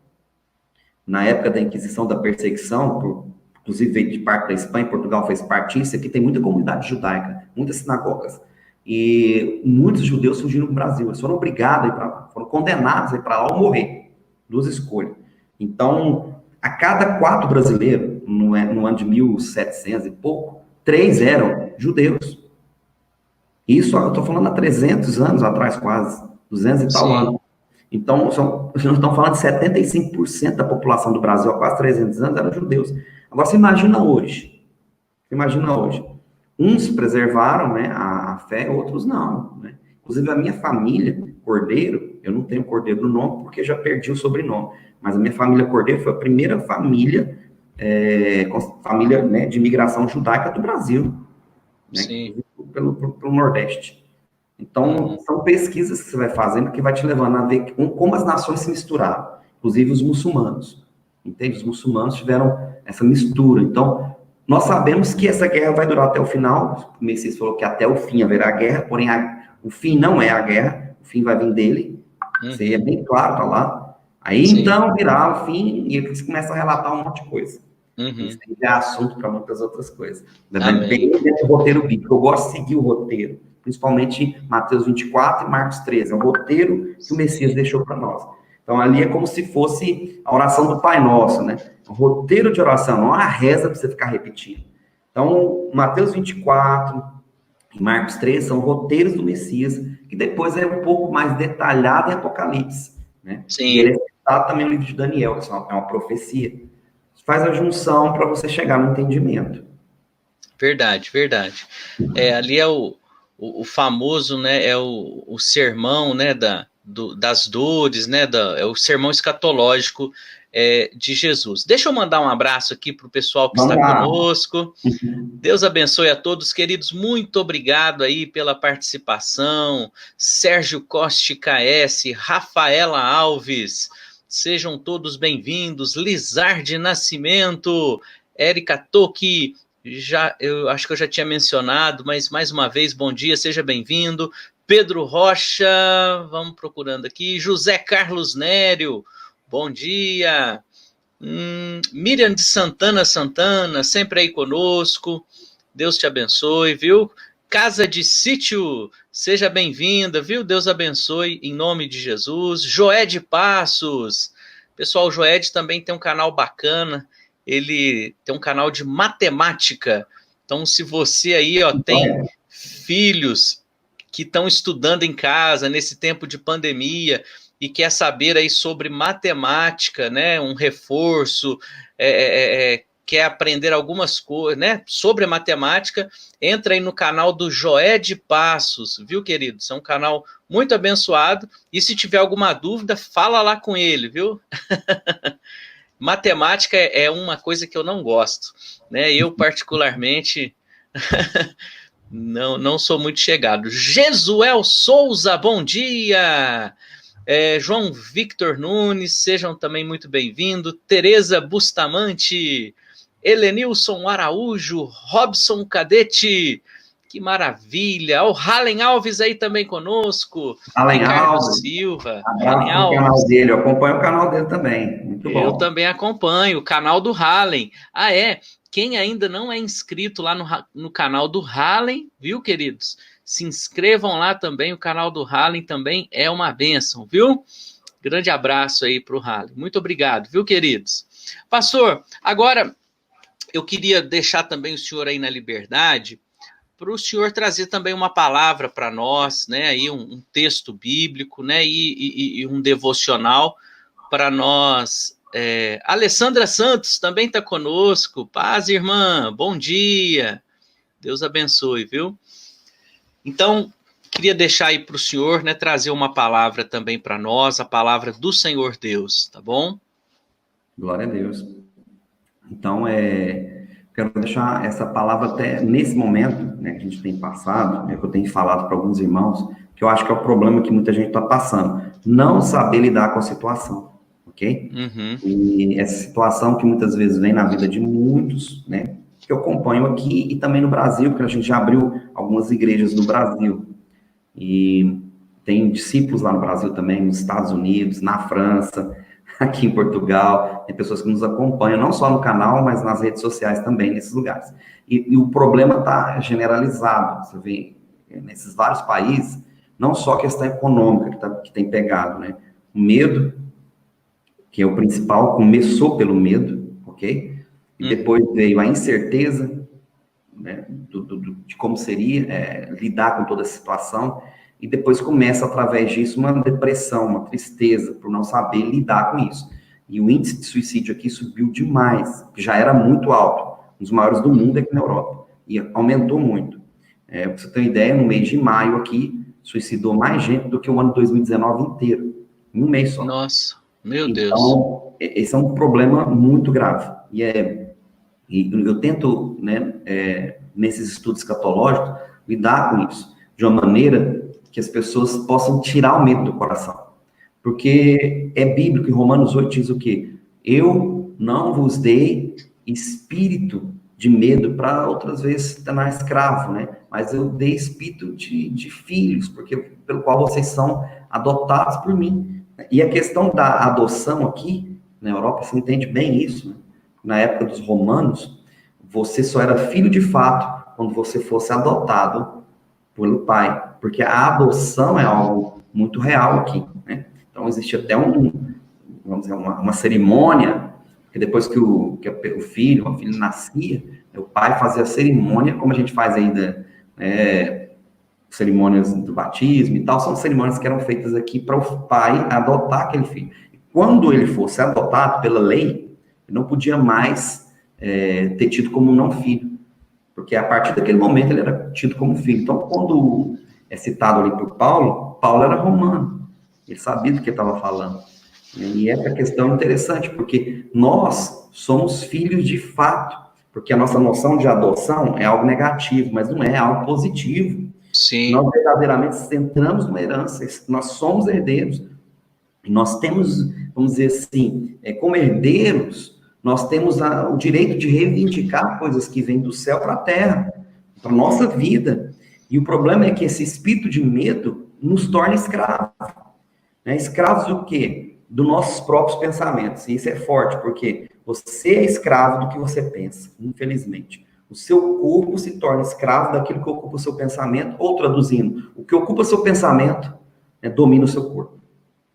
na época da Inquisição, da perseguição, inclusive veio de parte da Espanha, Portugal fez parte disso, aqui tem muita comunidade judaica, muitas sinagogas, e muitos judeus fugiram do Brasil, eles foram obrigados a ir para lá, foram condenados a ir para lá ou morrer, duas escolhas. Então, a cada 4 brasileiros, no ano de 1700 e pouco, 3 eram judeus. Isso, eu estou falando há 300 anos atrás, quase, 200 e tal anos. Então, nós estamos falando de 75% da população do Brasil há quase 300 anos eram judeus. Agora, você imagina hoje. Uns preservaram, né, a fé, outros não. Né? Inclusive, a minha família, Cordeiro, eu não tenho Cordeiro no nome porque já perdi o sobrenome, mas a minha família Cordeiro foi a primeira família, família, né, de imigração judaica do Brasil. Né? Sim. Pelo Nordeste. Então, são pesquisas que você vai fazendo que vai te levando a ver como as nações se misturaram, inclusive os muçulmanos. Entende? Os muçulmanos tiveram essa mistura. Então, nós sabemos que essa guerra vai durar até o final. O Messias falou que até o fim haverá guerra, porém o fim não é a guerra, o fim vai vir dele. Isso aí é bem claro, tá lá. Aí, então, virá o fim e eles começam a relatar um monte de coisa. Isso aí é assunto para muitas outras coisas. Bem dentro do roteiro bíblico. Eu gosto de seguir o roteiro, principalmente Mateus 24 e Marcos 13. É o roteiro que o Messias deixou para nós. Então, ali é como se fosse a oração do Pai Nosso, né? Um roteiro de oração, não a reza para você ficar repetindo. Então, Mateus 24 e Marcos 13 são roteiros do Messias, que depois é um pouco mais detalhado em Apocalipse, né? Sim. E ele é citado também no livro de Daniel, que é uma profecia. Faz a junção para você chegar no entendimento. Verdade. Ali é o famoso, né, é o sermão, né, das dores, né, é o sermão escatológico de Jesus. Deixa eu mandar um abraço aqui para o pessoal que está conosco. Deus abençoe a todos, queridos. Muito obrigado aí pela participação. Sérgio Costa KS, Rafaela Alves, sejam todos bem-vindos. Lizarde Nascimento, Érica Toki, eu acho que eu já tinha mencionado, mas mais uma vez, bom dia, seja bem-vindo. Pedro Rocha, vamos procurando aqui. José Carlos Nério, bom dia. Miriam de Santana, sempre aí conosco. Deus te abençoe, viu? Casa de Sítio, seja bem-vinda, viu? Deus abençoe, em nome de Jesus. Joed Passos. Pessoal, o Joed também tem um canal bacana. Ele tem um canal de matemática. Então, se você aí tem filhos que estão estudando em casa nesse tempo de pandemia e quer saber aí sobre matemática, né, um reforço, quer aprender algumas coisas, né, sobre a matemática, entra aí no canal do Joed Passos, viu, queridos? É um canal muito abençoado, e se tiver alguma dúvida, fala lá com ele, viu? Matemática é uma coisa que eu não gosto, né? Eu, particularmente, não sou muito chegado. Jesuel Souza, bom dia! João Victor Nunes, sejam também muito bem-vindos. Tereza Bustamante, Helenilson Araújo, Robson Cadete, que maravilha! O Halen Alves aí também conosco. Ricardo Silva. Halen Alves. O canal dele, eu acompanho o canal dele também. Muito bom. Eu também acompanho o canal do Halen. Quem ainda não é inscrito lá no canal do Halen, viu, queridos? Se inscrevam lá também, o canal do Halen também é uma bênção, viu? Grande abraço aí para o Halen. Muito obrigado, viu, queridos? Pastor, agora eu queria deixar também o senhor aí na liberdade para o senhor trazer também uma palavra para nós, né? Aí um texto bíblico, né? E um devocional para nós. Alessandra Santos também está conosco. Paz, irmã, bom dia. Deus abençoe, viu? Então, queria deixar aí para o senhor, né, trazer uma palavra também para nós, a palavra do Senhor Deus, tá bom? Glória a Deus. Então, quero deixar essa palavra até nesse momento, né, que a gente tem passado, que eu tenho falado para alguns irmãos, que eu acho que é o problema que muita gente está passando, não saber lidar com a situação, ok? Uhum. E essa situação que muitas vezes vem na vida de muitos, né, que eu acompanho aqui e também no Brasil, porque a gente já abriu algumas igrejas no Brasil, e tem discípulos lá no Brasil também, nos Estados Unidos, na França, aqui em Portugal, tem pessoas que nos acompanham, não só no canal, mas nas redes sociais também, nesses lugares. E o problema está generalizado, você vê, nesses vários países, não só a questão econômica que tem pegado, né? O medo, que é o principal, começou pelo medo, ok? E depois veio a incerteza, né, de como seria lidar com toda essa situação, e depois começa, através disso, uma depressão, uma tristeza, por não saber lidar com isso. E o índice de suicídio aqui subiu demais, que já era muito alto, um dos maiores do mundo aqui na Europa, e aumentou muito. Pra você ter uma ideia, no mês de maio aqui, suicidou mais gente do que o ano 2019 inteiro, em um mês só. Nossa, meu Deus. Então, esse é um problema muito grave. E eu tento, né, nesses estudos escatológicos, lidar com isso, de uma maneira que as pessoas possam tirar o medo do coração. Porque é bíblico, em Romanos 8 diz o quê? Eu não vos dei espírito de medo para outras vezes tornar escravo, né? Mas eu dei espírito de filhos, porque pelo qual vocês são adotados por mim. E a questão da adoção aqui, na Europa, você entende bem isso, né? Na época dos romanos, você só era filho de fato quando você fosse adotado pelo pai, porque a adoção é algo muito real aqui, né? Então, existe até vamos dizer, uma cerimônia, que depois que o filho nascia, o pai fazia a cerimônia, como a gente faz ainda, cerimônias do batismo e tal, são cerimônias que eram feitas aqui para o pai adotar aquele filho. Quando ele fosse adotado pela lei, ele não podia mais ter tido como não filho, porque a partir daquele momento ele era tido como filho. Então, quando é citado ali por Paulo, Paulo era romano, ele sabia do que estava falando. E essa questão é interessante, porque nós somos filhos de fato, porque a nossa noção de adoção é algo negativo, mas não é algo positivo. Sim. Nós verdadeiramente entramos numa herança, nós somos herdeiros, e nós temos, vamos dizer assim, como herdeiros, nós temos o direito de reivindicar coisas que vêm do céu para a terra, para a nossa vida. E o problema é que esse espírito de medo nos torna escravos. Né? Escravos do quê? Dos nossos próprios pensamentos. E isso é forte, porque você é escravo do que você pensa, infelizmente. O seu corpo se torna escravo daquilo que ocupa o seu pensamento, ou traduzindo, o que ocupa o seu pensamento domina o seu corpo.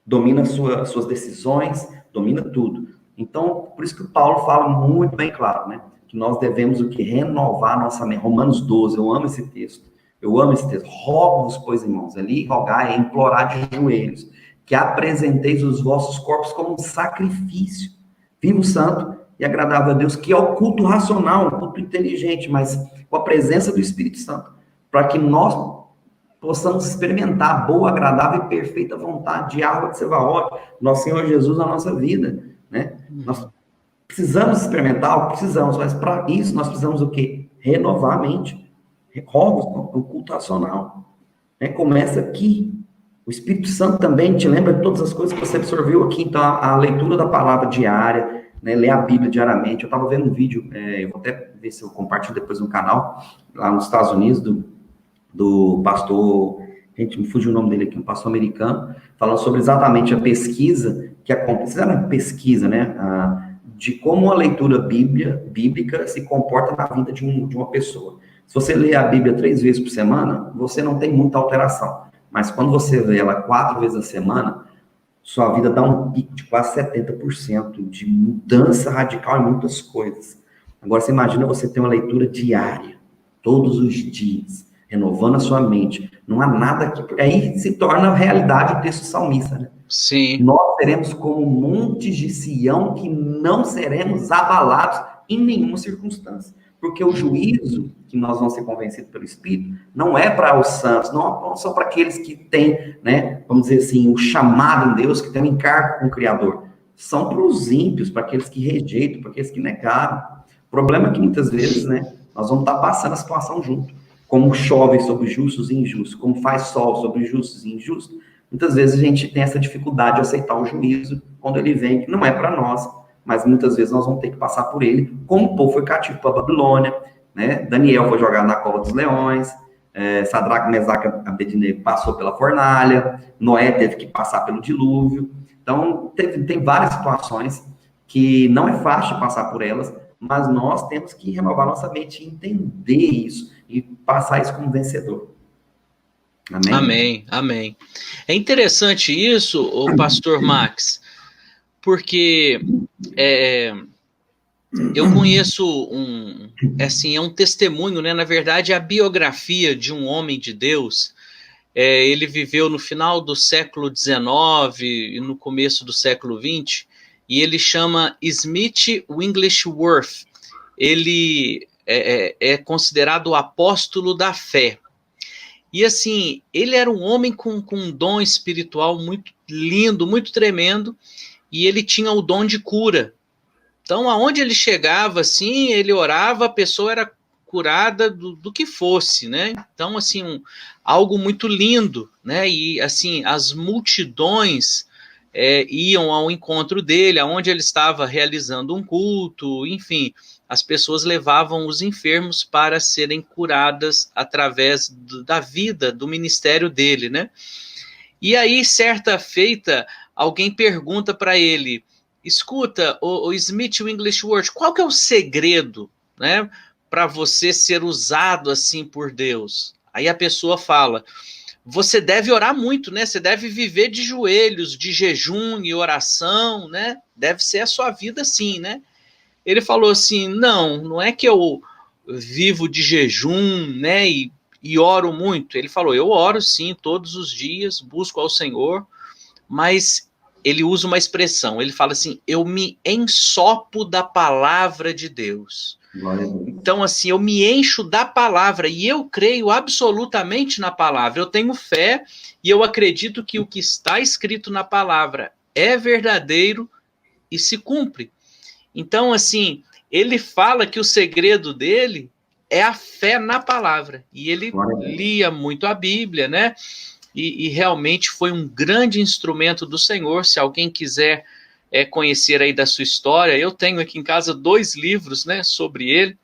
Domina suas decisões, domina tudo. Então, por isso que o Paulo fala muito bem claro, né? Que nós devemos o que? Renovar nossa mente. Romanos 12, eu amo esse texto. Eu amo esse texto. Rogo-vos, pois, irmãos, ali rogar é implorar de joelhos, que apresenteis os vossos corpos como um sacrifício, vivo, santo e agradável a Deus, que é o culto racional, um culto inteligente, mas com a presença do Espírito Santo, para que nós possamos experimentar a boa, agradável e perfeita vontade de Yahweh Tsevaot, nosso Senhor Jesus, na nossa vida, né? Nós precisamos experimentar, mas para isso nós precisamos o quê? Renovar a mente. Rogos, o culto racional. Né? Começa aqui. O Espírito Santo também te lembra de todas as coisas que você absorveu aqui. Então, a leitura da palavra diária, né? Ler a Bíblia diariamente. Eu estava vendo um vídeo, eu vou até ver se eu compartilho depois no canal, lá nos Estados Unidos, do pastor, gente, me fugiu o nome dele aqui, um pastor americano, falando sobre exatamente a pesquisa que acontece, fizeram uma pesquisa, né, de como a leitura bíblica se comporta na vida de uma pessoa. Se você lê a Bíblia 3 vezes por semana, você não tem muita alteração, mas quando você lê ela 4 vezes a semana, sua vida dá um pico de quase 70% de mudança radical em muitas coisas. Agora, você imagina você ter uma leitura diária, todos os dias, renovando a sua mente. Não há nada que... Aí se torna realidade o texto salmista, né? Sim. Nós seremos como montes de Sião que não seremos abalados em nenhuma circunstância. Porque o juízo que nós vamos ser convencidos pelo Espírito não é para os santos, não só para aqueles que têm, né, vamos dizer assim, o chamado em Deus, que tem um encargo com o Criador. São para os ímpios, para aqueles que rejeitam, para aqueles que negaram. O problema é que muitas vezes, né, nós vamos estar passando a situação junto. como chove sobre justos e injustos, como faz sol sobre justos e injustos, muitas vezes a gente tem essa dificuldade de aceitar o juízo quando ele vem, que não é para nós, mas muitas vezes nós vamos ter que passar por ele, como o povo foi cativo para a Babilônia, né? Daniel foi jogado na cova dos leões, Sadraque, Mesaque e Abednego passou pela fornalha, Noé teve que passar pelo dilúvio. Então, tem várias situações que não é fácil passar por elas, mas nós temos que renovar nossa mente e entender isso e passar isso como vencedor. Amém? Amém, amém. É interessante isso, o pastor Max, porque eu conheço é um testemunho, né? Na verdade, a biografia de um homem de Deus. Ele viveu no final do século XIX e no começo do século XX, e ele chama Smith Wigglesworth. Ele é considerado o apóstolo da fé. E assim, ele era um homem com um dom espiritual muito lindo, muito tremendo, e ele tinha o dom de cura. Então, aonde ele chegava, assim, ele orava, a pessoa era curada do que fosse, né? Então, assim, algo muito lindo, né? E, assim, as multidões iam ao encontro dele, aonde ele estava realizando um culto, enfim, as pessoas levavam os enfermos para serem curadas através da vida, do ministério dele, né? E aí, certa feita, alguém pergunta para ele: escuta, o Smith Wigglesworth, qual que é o segredo, né, para você ser usado assim por Deus? Aí a pessoa fala: você deve orar muito, né? Você deve viver de joelhos, de jejum e oração, né? Deve ser a sua vida assim, né? Ele falou assim: não é que eu vivo de jejum, né? E oro muito. Ele falou: eu oro sim, todos os dias, busco ao Senhor, mas ele usa uma expressão, ele fala assim: eu me ensopo da palavra de Deus. Então, assim, eu me encho da palavra e eu creio absolutamente na palavra. Eu tenho fé e eu acredito que o que está escrito na palavra é verdadeiro e se cumpre. Então, assim, ele fala que o segredo dele é a fé na palavra. E ele lia muito a Bíblia, né? E realmente foi um grande instrumento do Senhor. Se alguém quiser conhecer aí da sua história, eu tenho aqui em casa 2 livros, né, sobre ele.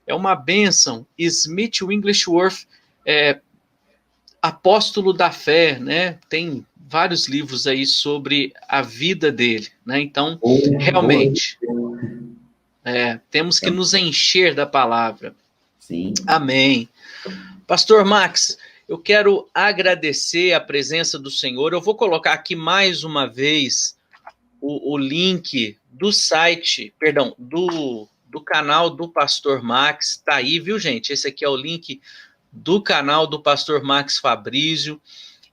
É uma bênção. Smith Wigglesworth, apóstolo da fé, né? Tem vários livros aí sobre a vida dele, né? Então, realmente, temos que nos encher da palavra. Sim. Amém. Pastor Max, eu quero agradecer a presença do Senhor. Eu vou colocar aqui mais uma vez o link do site, perdão, do canal do Pastor Max. Está aí, viu, gente? Esse aqui é o link do canal do Pastor Max Fabrísio.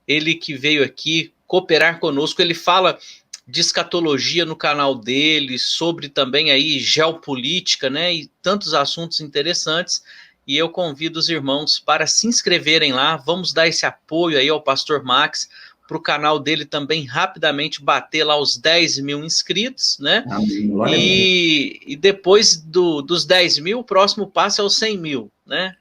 Ele que veio aqui cooperar conosco. Ele fala de escatologia no canal dele, sobre também aí geopolítica, né? E tantos assuntos interessantes. E eu convido os irmãos para se inscreverem lá. Vamos dar esse apoio aí ao Pastor Max, para o canal dele também rapidamente bater lá os 10 mil inscritos, né? E depois dos 10 mil, o próximo passo é os 100 mil, né?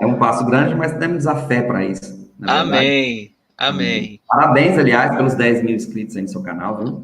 É um passo grande, mas temos a fé para isso. Amém, amém. Parabéns, aliás, pelos 10 mil inscritos aí no seu canal, viu?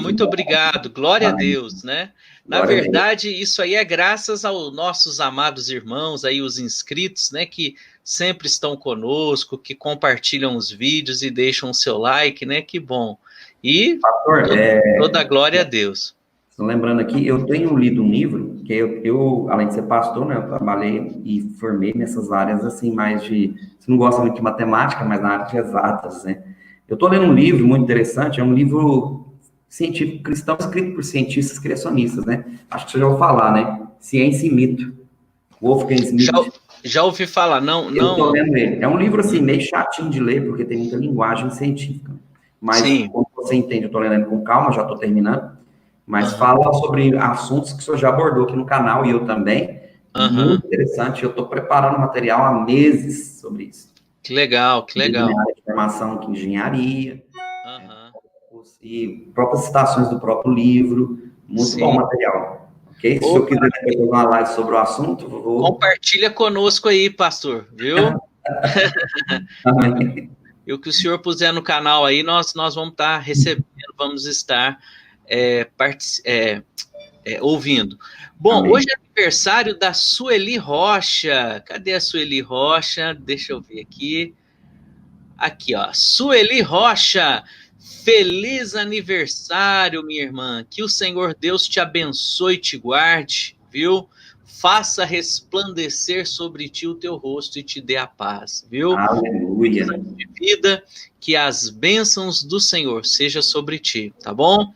Muito obrigado, glória a Deus, né? Na verdade, isso aí é graças aos nossos amados irmãos aí, os inscritos, né, que sempre estão conosco, que compartilham os vídeos e deixam o seu like, né? Que bom. E Pastor, toda a glória a Deus. Estou lembrando aqui, eu tenho lido um livro, que eu, além de ser pastor, né, eu trabalhei e formei nessas áreas, assim, mais de... Você não gosta muito de matemática, mas na área de exatas, né? Eu estou lendo um livro muito interessante, é um livro científico cristão escrito por cientistas criacionistas, né? Acho que você já ouviu falar, né? Ciência e Mito. Wolfgang Smith. Já ouvi falar, não... Eu estou lendo ele. É um livro, assim, meio chatinho de ler, porque tem muita linguagem científica. Mas, como você entende, eu estou lendo com calma, já estou terminando. Mas fala sobre assuntos que o senhor já abordou aqui no canal, e eu também. Muito interessante. Eu estou preparando material há meses sobre isso. Que legal, que legal. Na área de formação aqui, engenharia. E próprias citações do próprio livro. Muito bom material. Ok? Se eu quiser fazer uma live sobre o assunto, vou... Compartilha conosco aí, pastor, viu? Amém. E o que o senhor puser no canal aí, nós vamos estar recebendo, vamos estar ouvindo. Bom, Amém. hoje é aniversário da Sueli Rocha. Cadê a Sueli Rocha? Deixa eu ver aqui. Aqui, ó. Sueli Rocha, feliz aniversário, minha irmã. Que o Senhor Deus te abençoe e te guarde, viu? Faça resplandecer sobre ti o teu rosto e te dê a paz, viu? Aleluia. De vida, que as bênçãos do Senhor sejam sobre ti, tá bom?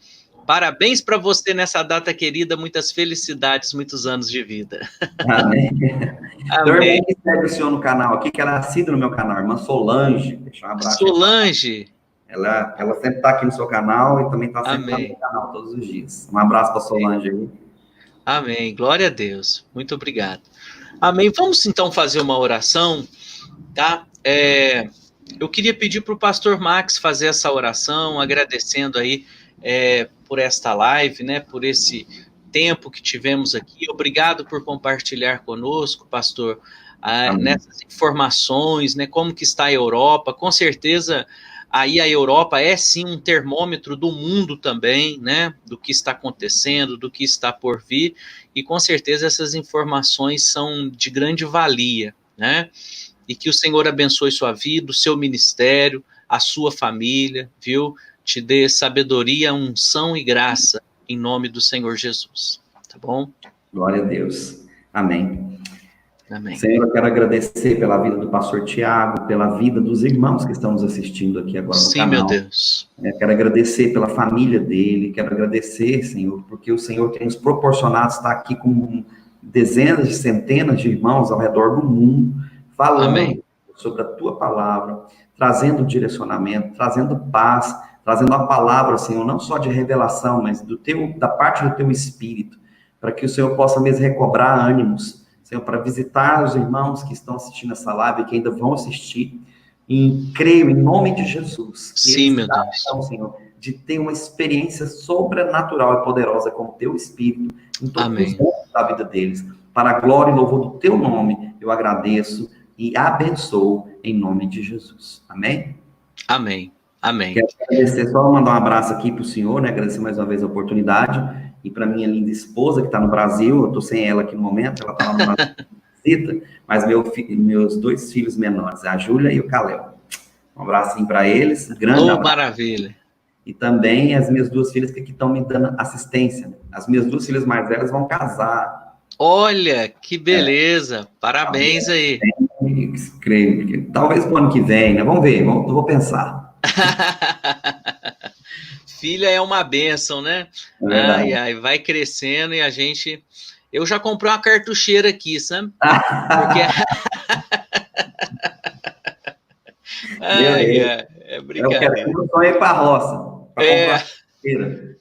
Parabéns para você nessa data querida, muitas felicidades, muitos anos de vida. Amém. Então, Amém. irmã que segue o senhor no canal aqui, que ela é assídua no meu canal, irmã Solange. Deixa um abraço. Solange. Ela sempre está aqui no seu canal e também está sempre no Amém. meu canal todos os dias. Um abraço para Solange aí. Amém. Glória a Deus. Muito obrigado. Amém. Vamos então fazer uma oração, tá? Eu queria pedir para o pastor Max fazer essa oração, agradecendo aí por esta live, né? Por esse tempo que tivemos aqui. Obrigado por compartilhar conosco, pastor, nessas informações, né? Como que está a Europa? Com certeza, aí a Europa é sim um termômetro do mundo também, né? Do que está acontecendo, do que está por vir, e com certeza essas informações são de grande valia, né? E que o Senhor abençoe sua vida, o seu ministério, a sua família, viu? Te dê sabedoria, unção e graça, em nome do Senhor Jesus, tá bom? Glória a Deus. Amém. Amém. Senhor, eu quero agradecer pela vida do pastor Tiago, pela vida dos irmãos que estão nos assistindo aqui agora no canal. Sim, meu Deus. Quero agradecer pela família dele, quero agradecer, Senhor, porque o Senhor tem nos proporcionado estar aqui com dezenas de centenas de irmãos ao redor do mundo, falando Amém. sobre a tua palavra, trazendo direcionamento, trazendo paz, trazendo a palavra, Senhor, não só de revelação, mas da parte do teu Espírito, para que o Senhor possa mesmo recobrar ânimos, Senhor, para visitar os irmãos que estão assistindo essa live e que ainda vão assistir, e creio em nome de Jesus. Sim, meu Deus. Então, Senhor, de ter uma experiência sobrenatural e poderosa com o teu Espírito em todos os pontos da vida deles. Para a glória e louvor do teu nome, eu agradeço e abençoo em nome de Jesus. Amém? Amém. Amém. Quero agradecer, só mandar um abraço aqui para o senhor, né? Agradecer mais uma vez a oportunidade. E para minha linda esposa, que está no Brasil, eu estou sem ela aqui no momento, ela está lá no Brasil, mas meus 2 filhos menores, a Júlia e o Caleb. Um abracinho para eles, grande abraço. Maravilha. E também as minhas 2 filhas que estão me dando assistência. As minhas 2 filhas mais velhas vão casar. Olha, que beleza. Parabéns aí. Creio, talvez pro ano que vem, né? Vamos ver, eu vou pensar. Filha é uma bênção, né? Ai, vai crescendo e a gente... Eu já comprei uma cartucheira aqui, sabe? Porque... é brincadeira. Eu quero que eu sonhe para a roça. Para comprar cartucheira.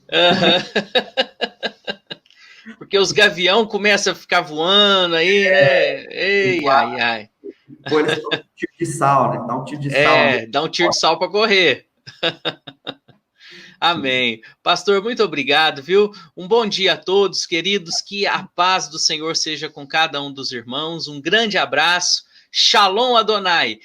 Porque os gavião começam a ficar voando aí, né? Ei, ai. Pô, eles dão um tiro de sal, né? Dá um tiro de sal. Dá um tiro de sal para correr. Amém. Pastor, muito obrigado, viu? Um bom dia a todos, queridos. Que a paz do Senhor seja com cada um dos irmãos. Um grande abraço. Shalom Adonai.